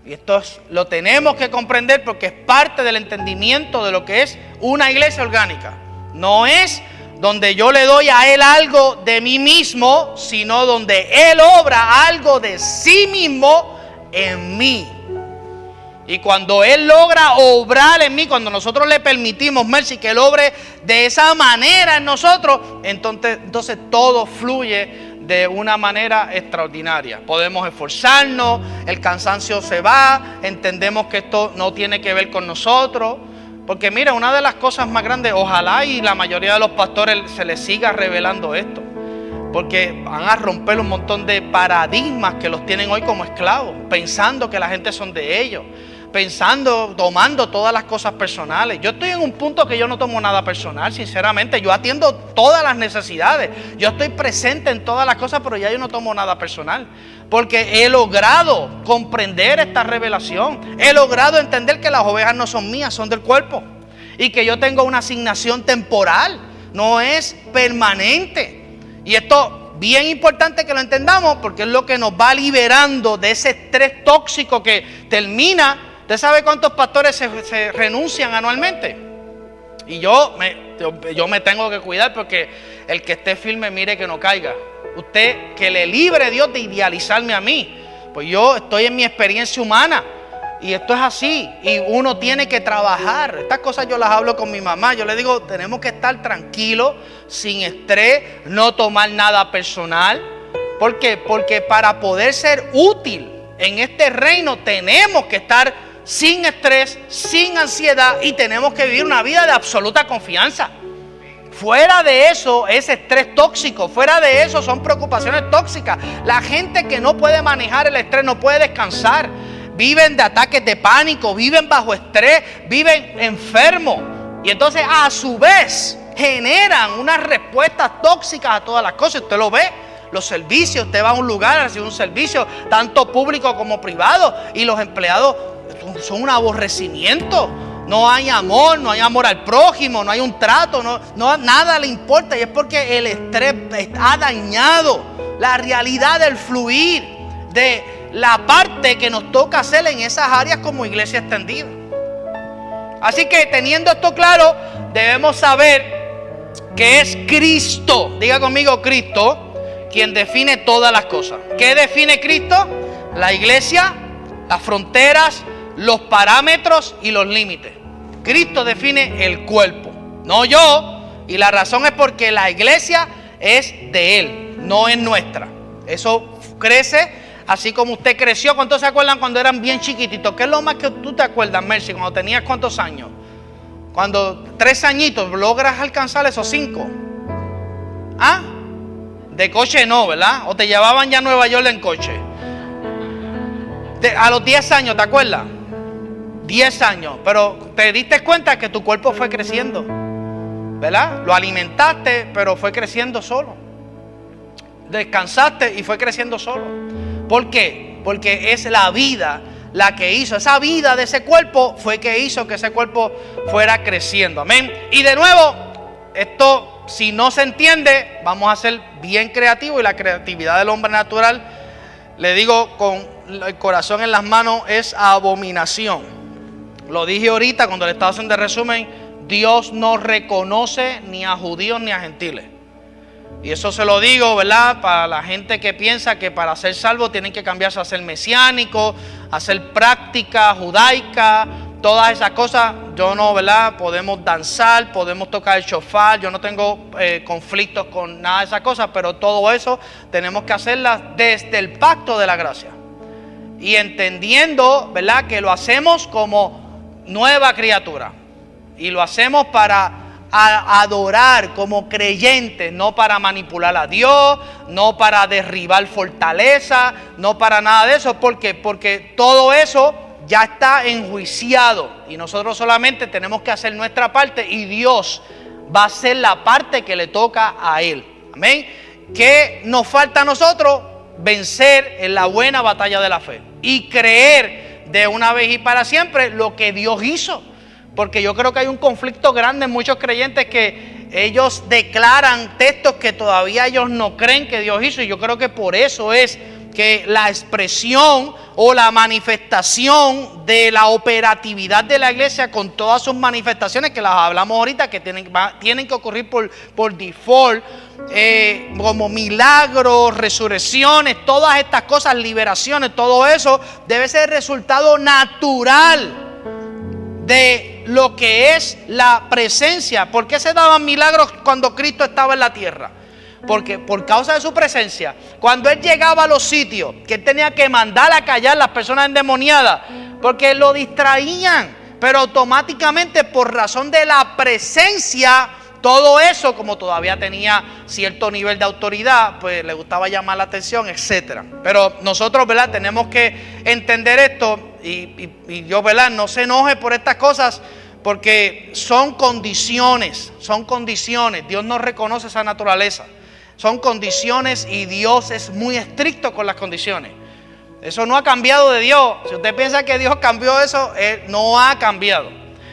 Y esto lo tenemos que comprender porque es parte del entendimiento de lo que es una iglesia orgánica. No es donde yo le doy a Él algo de mí mismo, sino donde Él obra algo de sí mismo en mí. Y cuando Él logra obrar en mí, cuando nosotros le permitimos, Mercy, que Él obre de esa manera en nosotros, entonces todo fluye de una manera extraordinaria. Podemos esforzarnos, el cansancio se va, entendemos que esto no tiene que ver con nosotros. Porque mira, una de las cosas más grandes, ojalá y la mayoría de los pastores se les siga revelando esto. Porque van a romper un montón de paradigmas que los tienen hoy como esclavos, pensando que la gente son de ellos, tomando todas las cosas personales. Yo estoy en un punto que yo no tomo nada personal, sinceramente. Yo atiendo todas las necesidades, yo estoy presente en todas las cosas, pero ya yo no tomo nada personal. Porque he logrado comprender esta revelación. He logrado entender que las ovejas no son mías, son del cuerpo. Y que yo tengo una asignación temporal, no es permanente. Y esto bien importante que lo entendamos, porque es lo que nos va liberando de ese estrés tóxico que termina. ¿Usted sabe cuántos pastores se renuncian anualmente? Y yo me tengo que cuidar, porque el que esté firme mire que no caiga. Usted, que le libre Dios de idealizarme a mí. Pues yo estoy en mi experiencia humana. Y esto es así. Y uno tiene que trabajar. Estas cosas yo las hablo con mi mamá. Yo le digo, tenemos que estar tranquilos, sin estrés, no tomar nada personal. ¿Por qué? Porque para poder ser útil en este reino tenemos que estar sin estrés, sin ansiedad, y tenemos que vivir una vida de absoluta confianza. Fuera de eso es estrés tóxico, fuera de eso son preocupaciones tóxicas. La gente que no puede manejar el estrés no puede descansar. Viven de ataques de pánico, viven bajo estrés, viven enfermos. Y entonces a su vez generan unas respuestas tóxicas a todas las cosas. Usted lo ve, los servicios, usted va a un lugar, hace un servicio, tanto público como privado, y los empleados son un aborrecimiento. No hay amor al prójimo, no hay un trato, nada le importa. Y es porque el estrés ha dañado la realidad del fluir, de la parte que nos toca hacer en esas áreas como iglesia extendida. Así que teniendo esto claro, debemos saber que es Cristo, diga conmigo Cristo, quien define todas las cosas. ¿Qué define Cristo? La iglesia, las fronteras, los parámetros y los límites. Cristo define el cuerpo, no yo. Y la razón es porque la iglesia es de Él, no es nuestra. Eso crece así como usted creció. ¿Cuántos se acuerdan cuando eran bien chiquititos? ¿Qué es lo más que tú te acuerdas, Mercy, cuando tenías cuántos años? Cuando 3 añitos, ¿logras alcanzar esos 5? ¿Ah? De coche no, ¿verdad? O te llevaban ya a Nueva York en coche. A los 10 años, ¿te acuerdas? 10 años, pero te diste cuenta que tu cuerpo fue creciendo, ¿verdad? Lo alimentaste, pero fue creciendo solo. Descansaste y fue creciendo solo. ¿Por qué? Porque es la vida la que hizo. Esa vida de ese cuerpo fue que hizo que ese cuerpo fuera creciendo. Amén. Y de nuevo, esto si no se entiende, vamos a ser bien creativos. Y la creatividad del hombre natural, le digo con el corazón en las manos, es abominación. Lo dije ahorita cuando le estaba haciendo el resumen. Dios no reconoce ni a judíos ni a gentiles. Y eso se lo digo, ¿verdad? Para la gente que piensa que para ser salvo tienen que cambiarse a ser mesiánico, a ser práctica judaica, todas esas cosas. Yo no, ¿verdad? Podemos danzar, podemos tocar el shofar, yo no tengo conflictos con nada de esas cosas, pero todo eso tenemos que hacerlas desde el pacto de la gracia. Y entendiendo, ¿verdad?, que lo hacemos como nueva criatura. Y lo hacemos para adorar como creyentes, no para manipular a Dios, no para derribar fortaleza, no para nada de eso. ¿Por qué? Porque todo eso ya está enjuiciado y nosotros solamente tenemos que hacer nuestra parte y Dios va a hacer la parte que le toca a Él. Amén. ¿Qué nos falta a nosotros? Vencer en la buena batalla de la fe y creer de una vez y para siempre lo que Dios hizo. Porque yo creo que hay un conflicto grande en muchos creyentes que ellos declaran textos que todavía ellos no creen que Dios hizo. Y yo creo que por eso es que la expresión o la manifestación de la operatividad de la iglesia con todas sus manifestaciones, que las hablamos ahorita, que tienen que ocurrir por default, como milagros, resurrecciones, todas estas cosas, liberaciones, todo eso debe ser el resultado natural de lo que es la presencia. ¿Por qué se daban milagros cuando Cristo estaba en la tierra? Porque por causa de su presencia. Cuando Él llegaba a los sitios que Él tenía que mandar a callar las personas endemoniadas, porque lo distraían, pero automáticamente por razón de la presencia, todo eso, como todavía tenía cierto nivel de autoridad, pues le gustaba llamar la atención, etc. Pero nosotros, ¿verdad?, tenemos que entender esto y yo, ¿verdad?, no se enoje por estas cosas porque son condiciones, Dios no reconoce esa naturaleza. Son condiciones y Dios es muy estricto con las condiciones. Eso no ha cambiado de Dios. Si usted piensa que Dios cambió eso, Él no ha cambiado.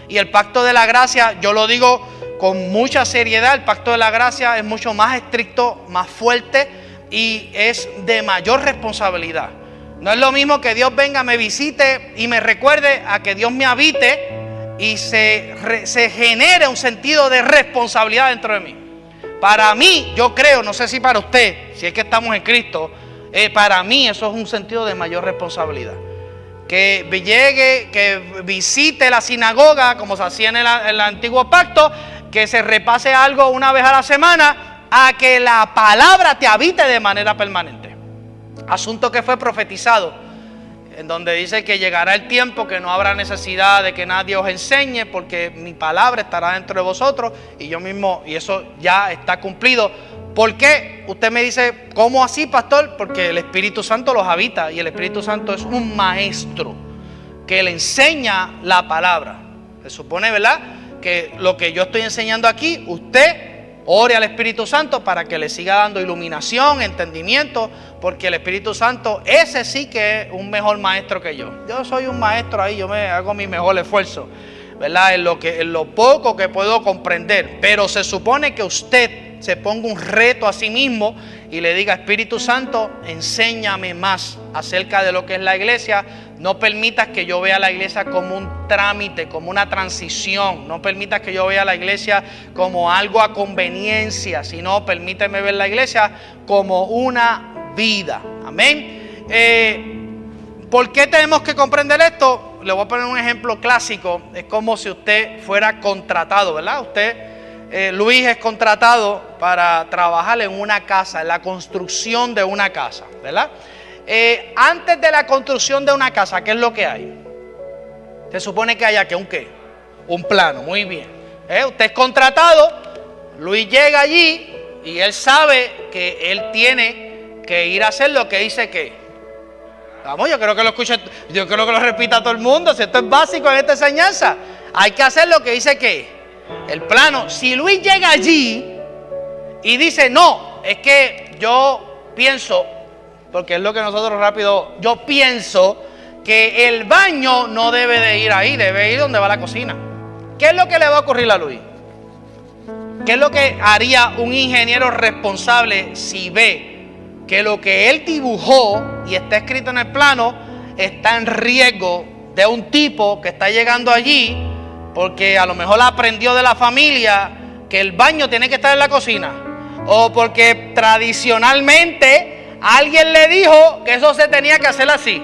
Y el pacto de la gracia, yo lo digo con mucha seriedad, el pacto de la gracia es mucho más estricto, más fuerte y es de mayor responsabilidad. No es lo mismo que Dios venga, me visite y me recuerde a que Dios me habite y se genere un sentido de responsabilidad dentro de mí. Para mí, yo creo, no sé si para usted, si es que estamos en Cristo, para mí eso es un sentido de mayor responsabilidad. Que llegue, que visite la sinagoga, como se hacía en el antiguo pacto, que se repase algo una vez a la semana, a que la palabra te habite de manera permanente. Asunto que fue profetizado, en donde dice que llegará el tiempo que no habrá necesidad de que nadie os enseñe, porque mi palabra estará dentro de vosotros, y yo mismo, y eso ya está cumplido. ¿Por qué? Usted me dice, ¿cómo así, pastor? Porque el Espíritu Santo los habita, y el Espíritu Santo es un maestro que le enseña la palabra. Se supone, ¿verdad?, que lo que yo estoy enseñando aquí, usted ore al Espíritu Santo para que le siga dando iluminación, entendimiento, porque el Espíritu Santo, ese sí que es un mejor maestro que yo. Yo soy un maestro ahí, yo me hago mi mejor esfuerzo, ¿verdad?, en lo poco que puedo comprender. Pero se supone que usted se ponga un reto a sí mismo y le diga, Espíritu Santo, enséñame más acerca de lo que es la iglesia. No permitas que yo vea la iglesia como un trámite, como una transición. No permitas que yo vea la iglesia como algo a conveniencia, sino permíteme ver la iglesia como una vida. Amén. ¿Por qué tenemos que comprender esto? Le voy a poner un ejemplo clásico. Es como si usted fuera contratado, ¿verdad? Luis es contratado para trabajar en una casa, en la construcción de una casa, ¿verdad? Antes de la construcción de una casa, ¿qué es lo que hay? Se supone que haya un plano, muy bien. Usted es contratado, Luis llega allí y él sabe que él tiene que ir a hacer lo que dice que. Vamos, yo creo que lo escuche, yo creo que lo repita todo el mundo, si esto es básico en esta enseñanza. Hay que hacer lo que dice que. El plano. Si Luis llega allí y dice, no, es que yo pienso, porque es lo que nosotros rápido, yo pienso que el baño no debe de ir ahí, debe ir donde va la cocina. ¿Qué es lo que le va a ocurrir a Luis? ¿Qué es lo que haría un ingeniero responsable si ve que lo que él dibujó y está escrito en el plano está en riesgo de un tipo que está llegando allí porque a lo mejor aprendió de la familia que el baño tiene que estar en la cocina, o porque tradicionalmente alguien le dijo que eso se tenía que hacer así.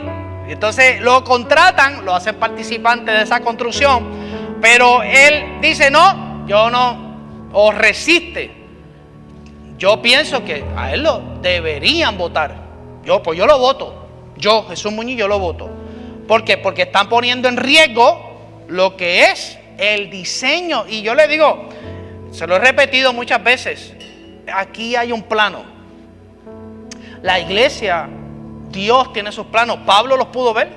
Entonces lo contratan, lo hacen participante de esa construcción, pero él dice no, yo no, o resiste. Yo pienso que a él lo deberían votar. Yo lo voto. Yo, Jesús Muñiz, yo lo voto. ¿Por qué? Porque están poniendo en riesgo lo que es el diseño. Y yo le digo, se lo he repetido muchas veces, aquí hay un plano. La iglesia, Dios tiene sus planos. Pablo los pudo ver.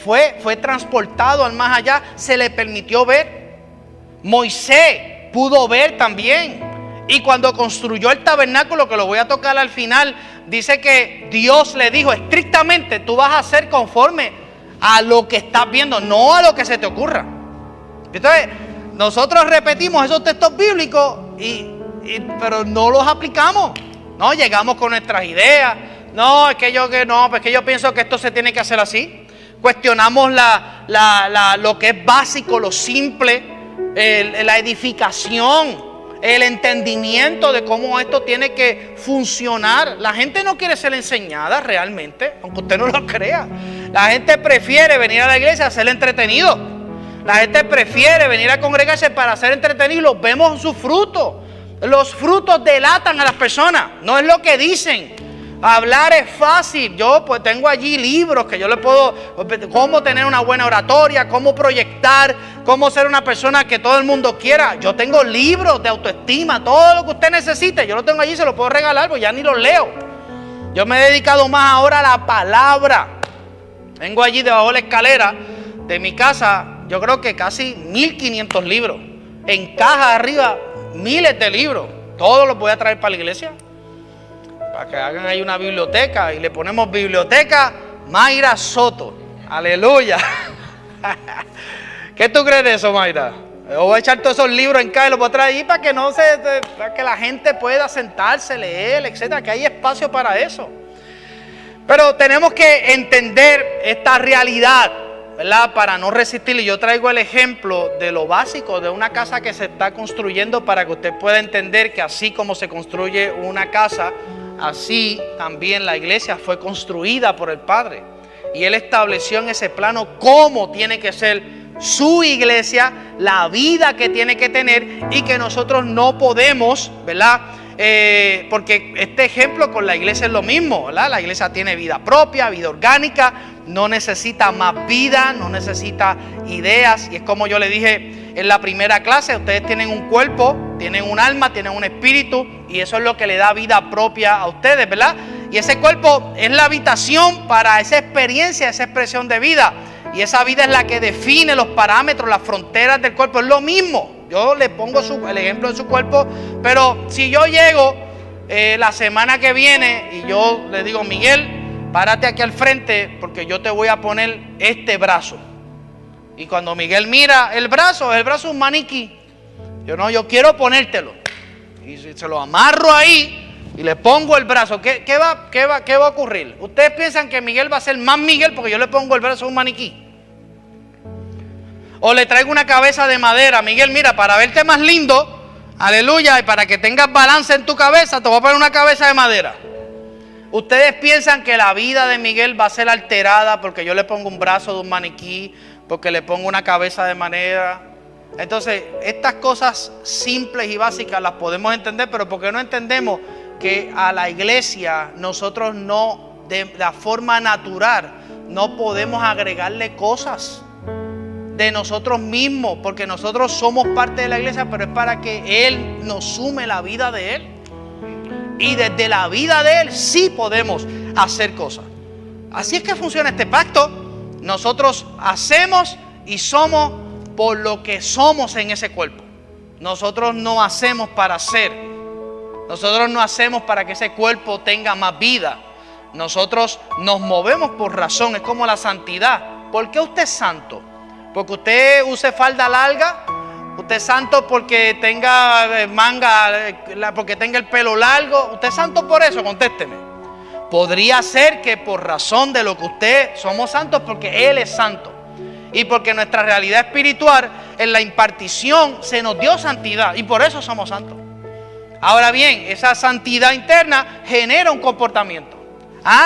Fue transportado al más allá. Se le permitió ver. Moisés pudo ver también. Y cuando construyó el tabernáculo, que lo voy a tocar al final, dice que Dios le dijo estrictamente, tú vas a hacer conforme a lo que estás viendo, no a lo que se te ocurra. Entonces, nosotros repetimos esos textos bíblicos, pero no los aplicamos. No, llegamos con nuestras ideas. No, es que yo pienso que esto se tiene que hacer así. Cuestionamos lo que es básico, lo simple, la edificación, el entendimiento de cómo esto tiene que funcionar. La gente no quiere ser enseñada realmente, aunque usted no lo crea. La gente prefiere venir a la iglesia a ser entretenido. La gente prefiere venir a congregarse para ser entretenido. Los vemos sus frutos. Los frutos delatan a las personas, no es lo que dicen. Hablar es fácil. Yo pues tengo allí libros que yo le puedo, cómo tener una buena oratoria, cómo proyectar, cómo ser una persona que todo el mundo quiera. Yo tengo libros de autoestima, todo lo que usted necesite, yo lo tengo allí, se lo puedo regalar, pues ya ni los leo. Yo me he dedicado más ahora a la palabra. Tengo allí debajo de la escalera de mi casa, yo creo que casi 1500 libros. En caja arriba, miles de libros. Todos los voy a traer para la iglesia, para que hagan ahí una biblioteca, y le ponemos Biblioteca Mayra Soto. Aleluya. ¿Qué tú crees de eso, Mayra? Yo voy a echar todos esos libros en caja y los voy a traer ahí para que para que la gente pueda sentarse, leer, etcétera, que hay espacio para eso. Pero tenemos que entender esta realidad, ¿verdad? Para no resistir. Y yo traigo el ejemplo de lo básico de una casa que se está construyendo, para que usted pueda entender que así como se construye una casa, así también la iglesia fue construida por el Padre. Y Él estableció en ese plano cómo tiene que ser su iglesia, la vida que tiene que tener, y que nosotros no podemos, ¿verdad? Porque este ejemplo con la iglesia es lo mismo, ¿verdad? La iglesia tiene vida propia, vida orgánica, no necesita más vida, no necesita ideas. Y es como yo le dije en la primera clase, ustedes tienen un cuerpo, tienen un alma, tienen un espíritu, y eso es lo que le da vida propia a ustedes, ¿verdad? Y ese cuerpo es la habitación para esa experiencia, esa expresión de vida. Y esa vida es la que define los parámetros, las fronteras del cuerpo. Es lo mismo. Yo le pongo el ejemplo de su cuerpo, pero si yo llego la semana que viene y yo le digo, Miguel, párate aquí al frente porque yo te voy a poner este brazo. Y cuando Miguel mira el brazo es un maniquí. Yo quiero ponértelo. Y si se lo amarro ahí y le pongo el brazo, ¿qué va a ocurrir? ¿Ustedes piensan que Miguel va a ser más Miguel porque yo le pongo el brazo a un maniquí? O le traigo una cabeza de madera, Miguel, mira, para verte más lindo, aleluya, y para que tengas balance en tu cabeza, te voy a poner una cabeza de madera. ¿Ustedes piensan que la vida de Miguel va a ser alterada porque yo le pongo un brazo de un maniquí, porque le pongo una cabeza de madera? Entonces, estas cosas simples y básicas las podemos entender, pero ¿por qué no entendemos que a la iglesia nosotros no, de la forma natural, no podemos agregarle cosas de nosotros mismos? Porque nosotros somos parte de la iglesia, pero es para que Él nos sume la vida de Él. Y desde la vida de Él sí podemos hacer cosas. Así es que funciona este pacto. Nosotros hacemos y somos por lo que somos en ese cuerpo. Nosotros no hacemos para ser. Nosotros no hacemos para que ese cuerpo tenga más vida. Nosotros nos movemos por razón. Es como la santidad. ¿Por qué usted es santo? ¿Porque usted use falda larga? ¿Usted es santo porque tenga manga, porque tenga el pelo largo? ¿Usted es santo por eso? Contésteme. Podría ser que por razón de lo que usted somos santos, porque Él es santo. Y porque nuestra realidad espiritual en la impartición, se nos dio santidad y por eso somos santos. Ahora bien, esa santidad interna genera un comportamiento.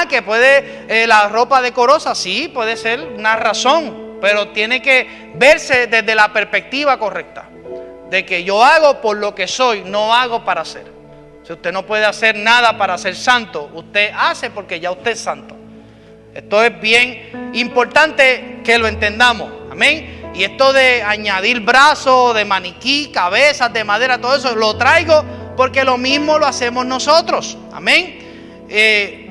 Que puede la ropa decorosa, sí, puede ser una razón, pero tiene que verse desde la perspectiva correcta. De que yo hago por lo que soy, no hago para ser. Si usted no puede hacer nada para ser santo, usted hace porque ya usted es santo. Esto es bien importante que lo entendamos. Amén. Y esto de añadir brazos, de maniquí, cabezas de madera, todo eso, lo traigo porque lo mismo lo hacemos nosotros. Amén.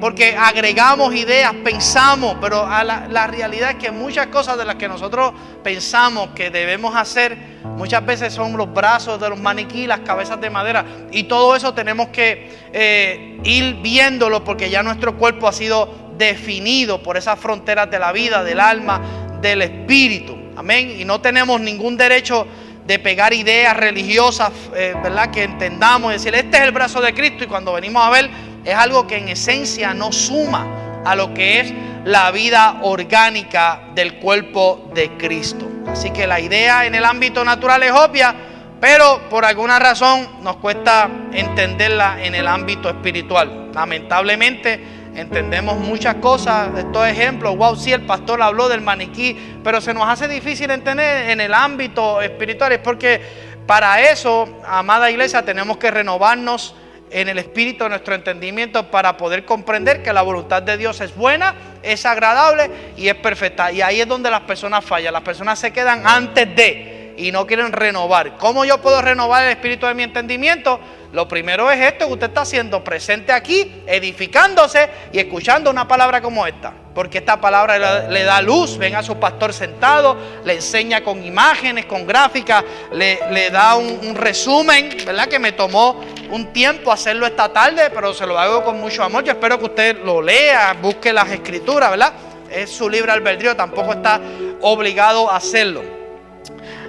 Porque agregamos ideas, pensamos, pero la realidad es que muchas cosas de las que nosotros pensamos que debemos hacer, muchas veces son los brazos de los maniquí, las cabezas de madera, y todo eso tenemos que ir viéndolo porque ya nuestro cuerpo ha sido definido por esas fronteras de la vida, del alma, del espíritu. Amén. Y no tenemos ningún derecho de pegar ideas religiosas, ¿verdad? Que entendamos y decir, este es el brazo de Cristo, y cuando venimos a ver, es algo que en esencia no suma a lo que es la vida orgánica del cuerpo de Cristo. Así que la idea en el ámbito natural es obvia, pero por alguna razón nos cuesta entenderla en el ámbito espiritual. Lamentablemente entendemos muchas cosas, estos ejemplos. Wow, sí, el pastor habló del maniquí, pero se nos hace difícil entender en el ámbito espiritual. Es porque para eso, amada iglesia, tenemos que renovarnos en el espíritu de nuestro entendimiento para poder comprender que la voluntad de Dios es buena, es agradable y es perfecta. Y ahí es donde las personas fallan. Las personas se quedan antes de y no quieren renovar. ¿Cómo yo puedo renovar el espíritu de mi entendimiento? Lo primero es esto que usted está haciendo presente aquí, edificándose y escuchando una palabra como esta. Porque esta palabra le da luz. Ven a su pastor sentado, le enseña con imágenes, con gráficas, le da un resumen, ¿verdad? Que me tomó un tiempo hacerlo esta tarde, pero se lo hago con mucho amor. Yo espero que usted lo lea, busque las escrituras, ¿verdad? Es su libre albedrío, tampoco está obligado a hacerlo.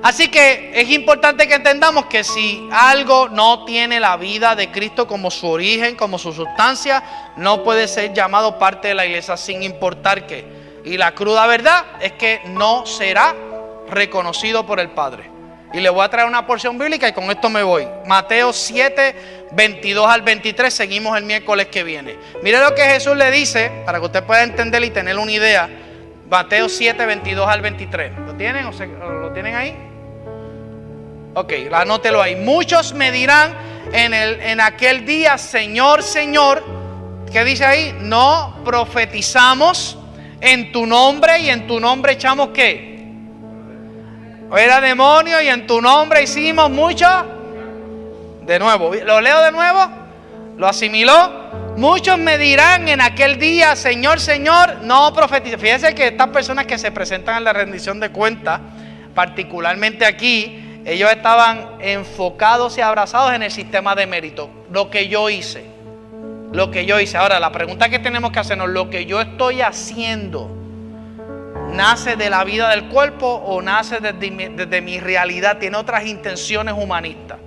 Así que es importante que entendamos que si algo no tiene la vida de Cristo como su origen, como su sustancia, no puede ser llamado parte de la iglesia sin importar qué. Y la cruda verdad es que no será reconocido por el Padre. Y le voy a traer una porción bíblica y con esto me voy. Mateo 7, 22 al 23, seguimos el miércoles que viene. Mire lo que Jesús le dice, para que usted pueda entender y tener una idea. Mateo 7, 22 al 23. ¿Lo tienen? ¿Lo tienen ahí? Ok, anótelo ahí. Muchos me dirán en aquel día, Señor, Señor. ¿Qué dice ahí? No profetizamos en tu nombre y en tu nombre echamos ¿qué? Era demonio y en tu nombre hicimos mucho. De nuevo, ¿lo leo de nuevo? ¿Lo asimiló? Muchos me dirán en aquel día, Señor, Señor, no profetizo. Fíjense que estas personas que se presentan en la rendición de cuentas, particularmente aquí, ellos estaban enfocados y abrazados en el sistema de mérito. Lo que yo hice. Lo que yo hice. Ahora, la pregunta que tenemos que hacernos, ¿lo que yo estoy haciendo nace de la vida del cuerpo o nace desde mi realidad? ¿Tiene otras intenciones humanistas?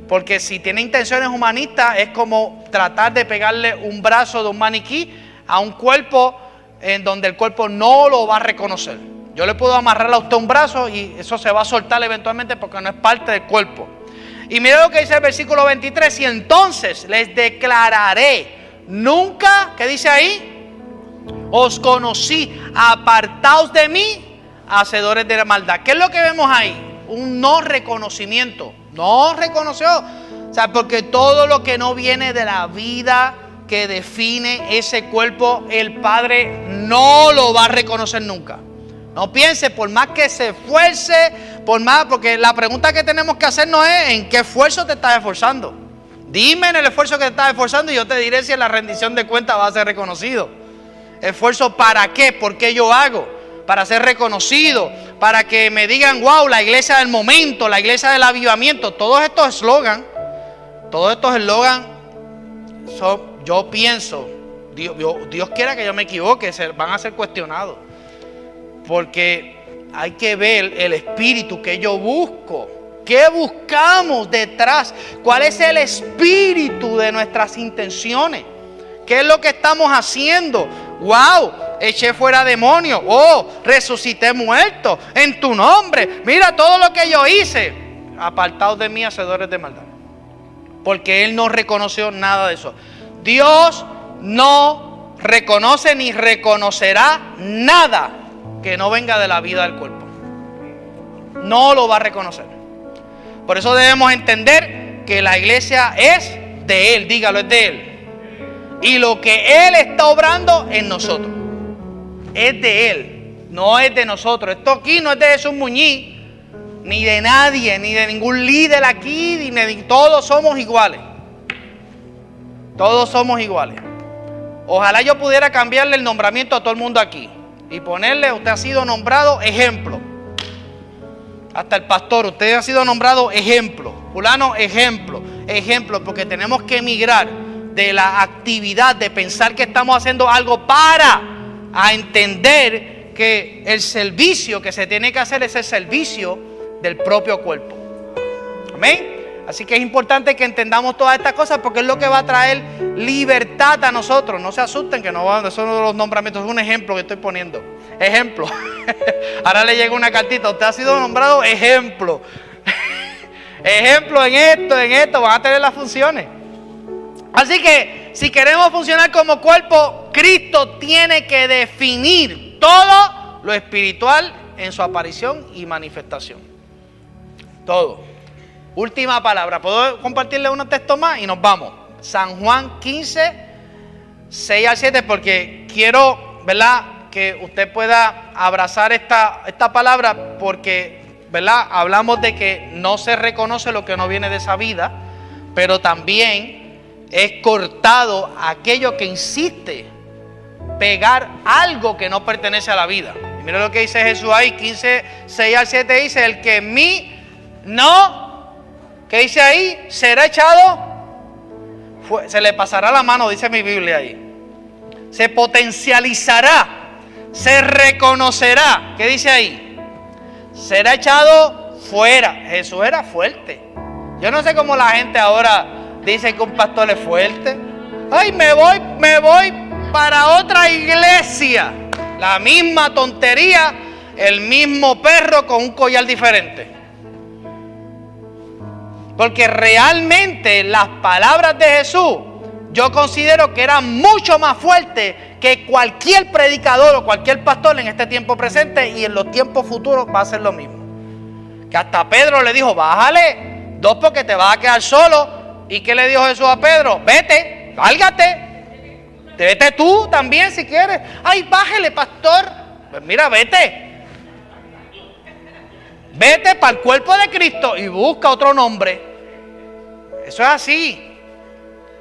Porque si tiene intenciones humanistas es como tratar de pegarle un brazo de un maniquí a un cuerpo en donde el cuerpo no lo va a reconocer. Yo le puedo amarrar a usted un brazo y eso se va a soltar eventualmente porque no es parte del cuerpo. Y mire lo que dice el versículo 23. Y entonces les declararé, nunca, ¿qué dice ahí? Os conocí, apartaos de mí, hacedores de la maldad. ¿Qué es lo que vemos ahí? Un no reconocimiento. No reconoció. O sea, porque todo lo que no viene de la vida que define ese cuerpo, el Padre no lo va a reconocer nunca. No piense, por más que se esfuerce, por más, porque la pregunta que tenemos que hacer no es en qué esfuerzo te estás esforzando. Dime en el esfuerzo que te estás esforzando y yo te diré si en la rendición de cuentas va a ser reconocido. ¿Esfuerzo para qué? ¿Por qué yo hago? Para ser reconocido, para que me digan, wow, la iglesia del momento, la iglesia del avivamiento. Todos estos eslogans, yo pienso, Dios quiera que yo me equivoque, van a ser cuestionados. Porque hay que ver el espíritu que yo busco. ¿Qué buscamos detrás? ¿Cuál es el espíritu de nuestras intenciones? ¿Qué es lo que estamos haciendo? wow, eché fuera demonios, oh, resucité muertos en tu nombre, mira todo lo que yo hice. Apartaos de mí, hacedores de maldad. Porque él no reconoció nada de eso. Dios no reconoce ni reconocerá nada que no venga de la vida del cuerpo. No lo va a reconocer. Por eso debemos entender que la iglesia es de Él, dígalo, es de Él. Y lo que Él está obrando en nosotros es de Él, no es de nosotros. Esto aquí no es de Jesús Muñiz, ni de nadie, ni de ningún líder aquí, todos somos iguales. Todos somos iguales. Ojalá yo pudiera cambiarle el nombramiento a todo el mundo aquí y ponerle, usted ha sido nombrado ejemplo. Hasta el pastor, usted ha sido nombrado ejemplo. Fulano, ejemplo. Ejemplo, porque tenemos que emigrar de la actividad de pensar que estamos haciendo algo a entender que el servicio que se tiene que hacer es el servicio del propio cuerpo. Amén. Así que es importante que entendamos todas estas cosas porque es lo que va a traer libertad a nosotros. No se asusten que no van a ser los nombramientos. Es un ejemplo que estoy poniendo. Ejemplo. Ahora le llega una cartita. Usted ha sido nombrado ejemplo. Ejemplo en esto. Van a tener las funciones. Así que si queremos funcionar como cuerpo, Cristo tiene que definir todo lo espiritual en su aparición y manifestación. Todo. Última palabra. ¿Puedo compartirle unos textos más? Y nos vamos. San Juan 15, 6 al 7, porque quiero, ¿verdad?, que usted pueda abrazar esta palabra, porque, ¿verdad?, hablamos de que no se reconoce lo que no viene de esa vida, pero también es cortado aquello que insiste pegar algo que no pertenece a la vida. Y mire lo que dice Jesús ahí, 15, 6 al 7 dice, el que en mí no... ¿Qué dice ahí? Será echado, se le pasará la mano, dice mi Biblia ahí. Se potencializará, se reconocerá. ¿Qué dice ahí? Será echado fuera. Jesús era fuerte. Yo no sé cómo la gente ahora dice que un pastor es fuerte. Ay, me voy para otra iglesia. La misma tontería, el mismo perro con un collar diferente. Porque realmente las palabras de Jesús, yo considero que eran mucho más fuertes que cualquier predicador o cualquier pastor en este tiempo presente, y en los tiempos futuros va a ser lo mismo. Que hasta Pedro le dijo, bájale, 2 porque te vas a quedar solo. ¿Y qué le dijo Jesús a Pedro? Vete, lárgate, vete tú también si quieres. Ay, bájale, pastor. Pues mira, vete. Vete para el cuerpo de Cristo y busca otro nombre. Eso es así,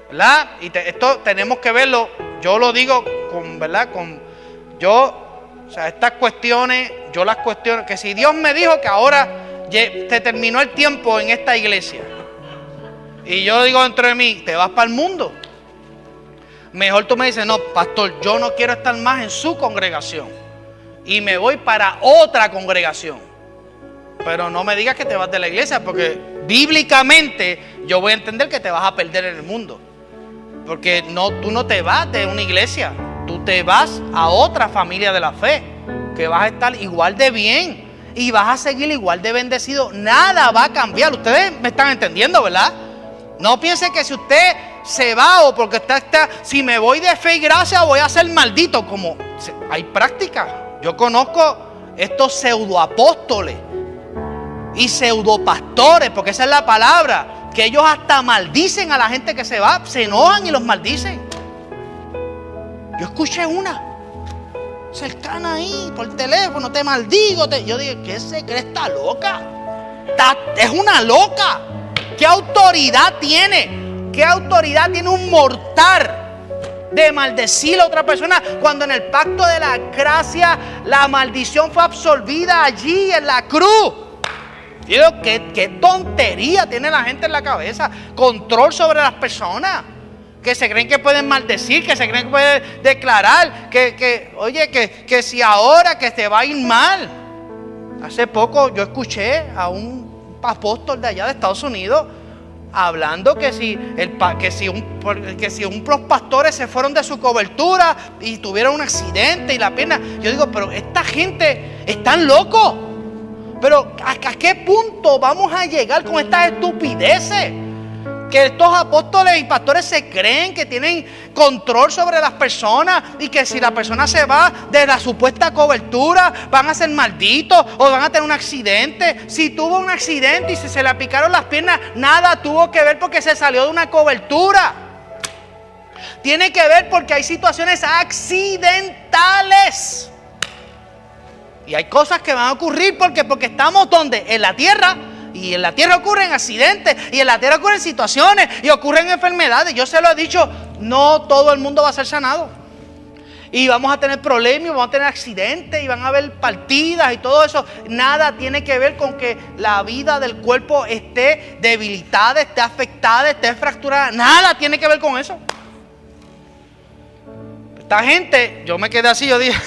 ¿verdad? Y esto tenemos que verlo. Yo lo digo con, ¿verdad? O sea, estas cuestiones, yo las cuestiono. Que si Dios me dijo que ahora te terminó el tiempo en esta iglesia, y yo digo dentro de mí, te vas para el mundo. Mejor tú me dices, no, pastor, yo no quiero estar más en su congregación y me voy para otra congregación. Pero no me digas que te vas de la iglesia, porque bíblicamente yo voy a entender que te vas a perder en el mundo. Porque tú no te vas de una iglesia, tú te vas a otra familia de la fe, que vas a estar igual de bien y vas a seguir igual de bendecido. Nada va a cambiar. Ustedes me están entendiendo, ¿verdad? No piense que si usted se va o porque si me voy de fe y gracia voy a ser maldito. Como hay prácticas. Yo conozco estos pseudoapóstoles y pseudopastores, porque esa es la palabra, que ellos hasta maldicen a la gente que se va, se enojan y los maldicen. Yo escuché una cercana ahí por teléfono, te maldigo. Yo dije, ¿qué se cree esta loca? Es una loca. ¿Qué autoridad tiene? ¿Qué autoridad tiene un mortal de maldecir a otra persona cuando en el pacto de la gracia la maldición fue absorbida allí en la cruz? Yo digo, ¿qué tontería tiene la gente en la cabeza? Control sobre las personas que se creen que pueden maldecir, que se creen que pueden declarar que si ahora que te va a ir mal. Hace poco yo escuché a un apóstol de allá de Estados Unidos hablando que si unos pastores se fueron de su cobertura y tuvieron un accidente y la pierna. Yo digo, pero esta gente están locos. Pero ¿a qué punto vamos a llegar con estas estupideces? Que estos apóstoles y pastores se creen que tienen control sobre las personas y que si la persona se va de la supuesta cobertura van a ser malditos o van a tener un accidente. Si tuvo un accidente y se le picaron las piernas, nada tuvo que ver porque se salió de una cobertura. Tiene que ver porque hay situaciones accidentales. Y hay cosas que van a ocurrir porque estamos donde, en la tierra. Y en la tierra ocurren accidentes, y en la tierra ocurren situaciones, y ocurren enfermedades. Yo se lo he dicho, no todo el mundo va a ser sanado. Y vamos a tener problemas, vamos a tener accidentes, y van a haber partidas y todo eso. Nada tiene que ver con que la vida del cuerpo esté debilitada, esté afectada, esté fracturada. Nada tiene que ver con eso. Esta gente, yo me quedé así, yo dije,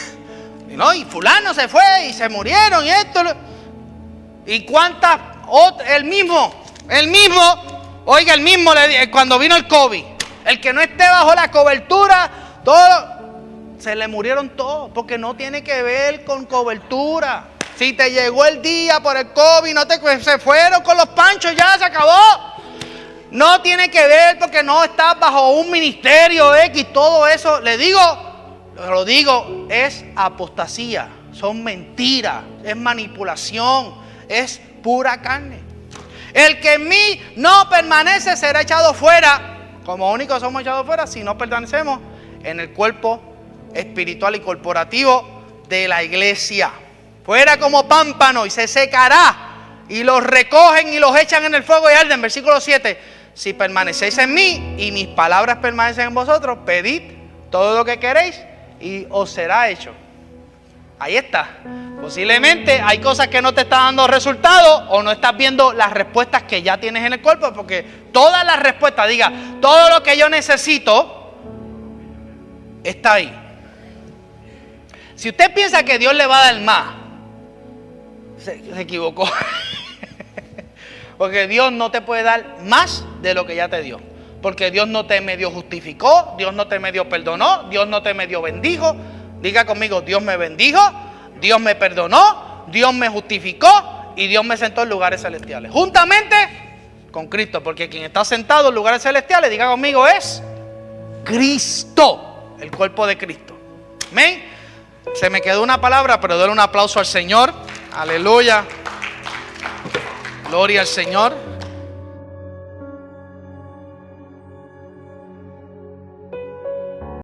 y fulano se fue, y se murieron, y esto. ¿Y cuántas? El mismo, cuando vino el COVID, el que no esté bajo la cobertura, se le murieron todos, porque no tiene que ver con cobertura. Si te llegó el día por el COVID, se fueron con los panchos, ya se acabó. No tiene que ver porque no estás bajo un ministerio X, todo eso, lo digo, es apostasía, son mentiras, es manipulación, es pura carne. El que en mí no permanece será echado fuera. Como únicos somos echados fuera si no permanecemos en el cuerpo espiritual y corporativo de la iglesia. Fuera como pámpano y se secará. Y los recogen y los echan en el fuego y arden. Versículo 7. Si permanecéis en mí y mis palabras permanecen en vosotros, pedid todo lo que queréis y os será hecho. Ahí está. Posiblemente hay cosas que no te están dando resultados o no estás viendo las respuestas que ya tienes en el cuerpo, porque todas las respuestas, todo lo que yo necesito está ahí. Si usted piensa que Dios le va a dar más, se equivocó. Porque Dios no te puede dar más de lo que ya te dio. Porque Dios no te medio justificó, Dios no te medio perdonó, Dios no te medio bendijo. Diga conmigo, Dios me bendijo, Dios me perdonó, Dios me justificó y Dios me sentó en lugares celestiales. Juntamente con Cristo, porque quien está sentado en lugares celestiales, diga conmigo, es Cristo, el cuerpo de Cristo. Amén. Se me quedó una palabra, pero doy un aplauso al Señor. Aleluya. Gloria al Señor.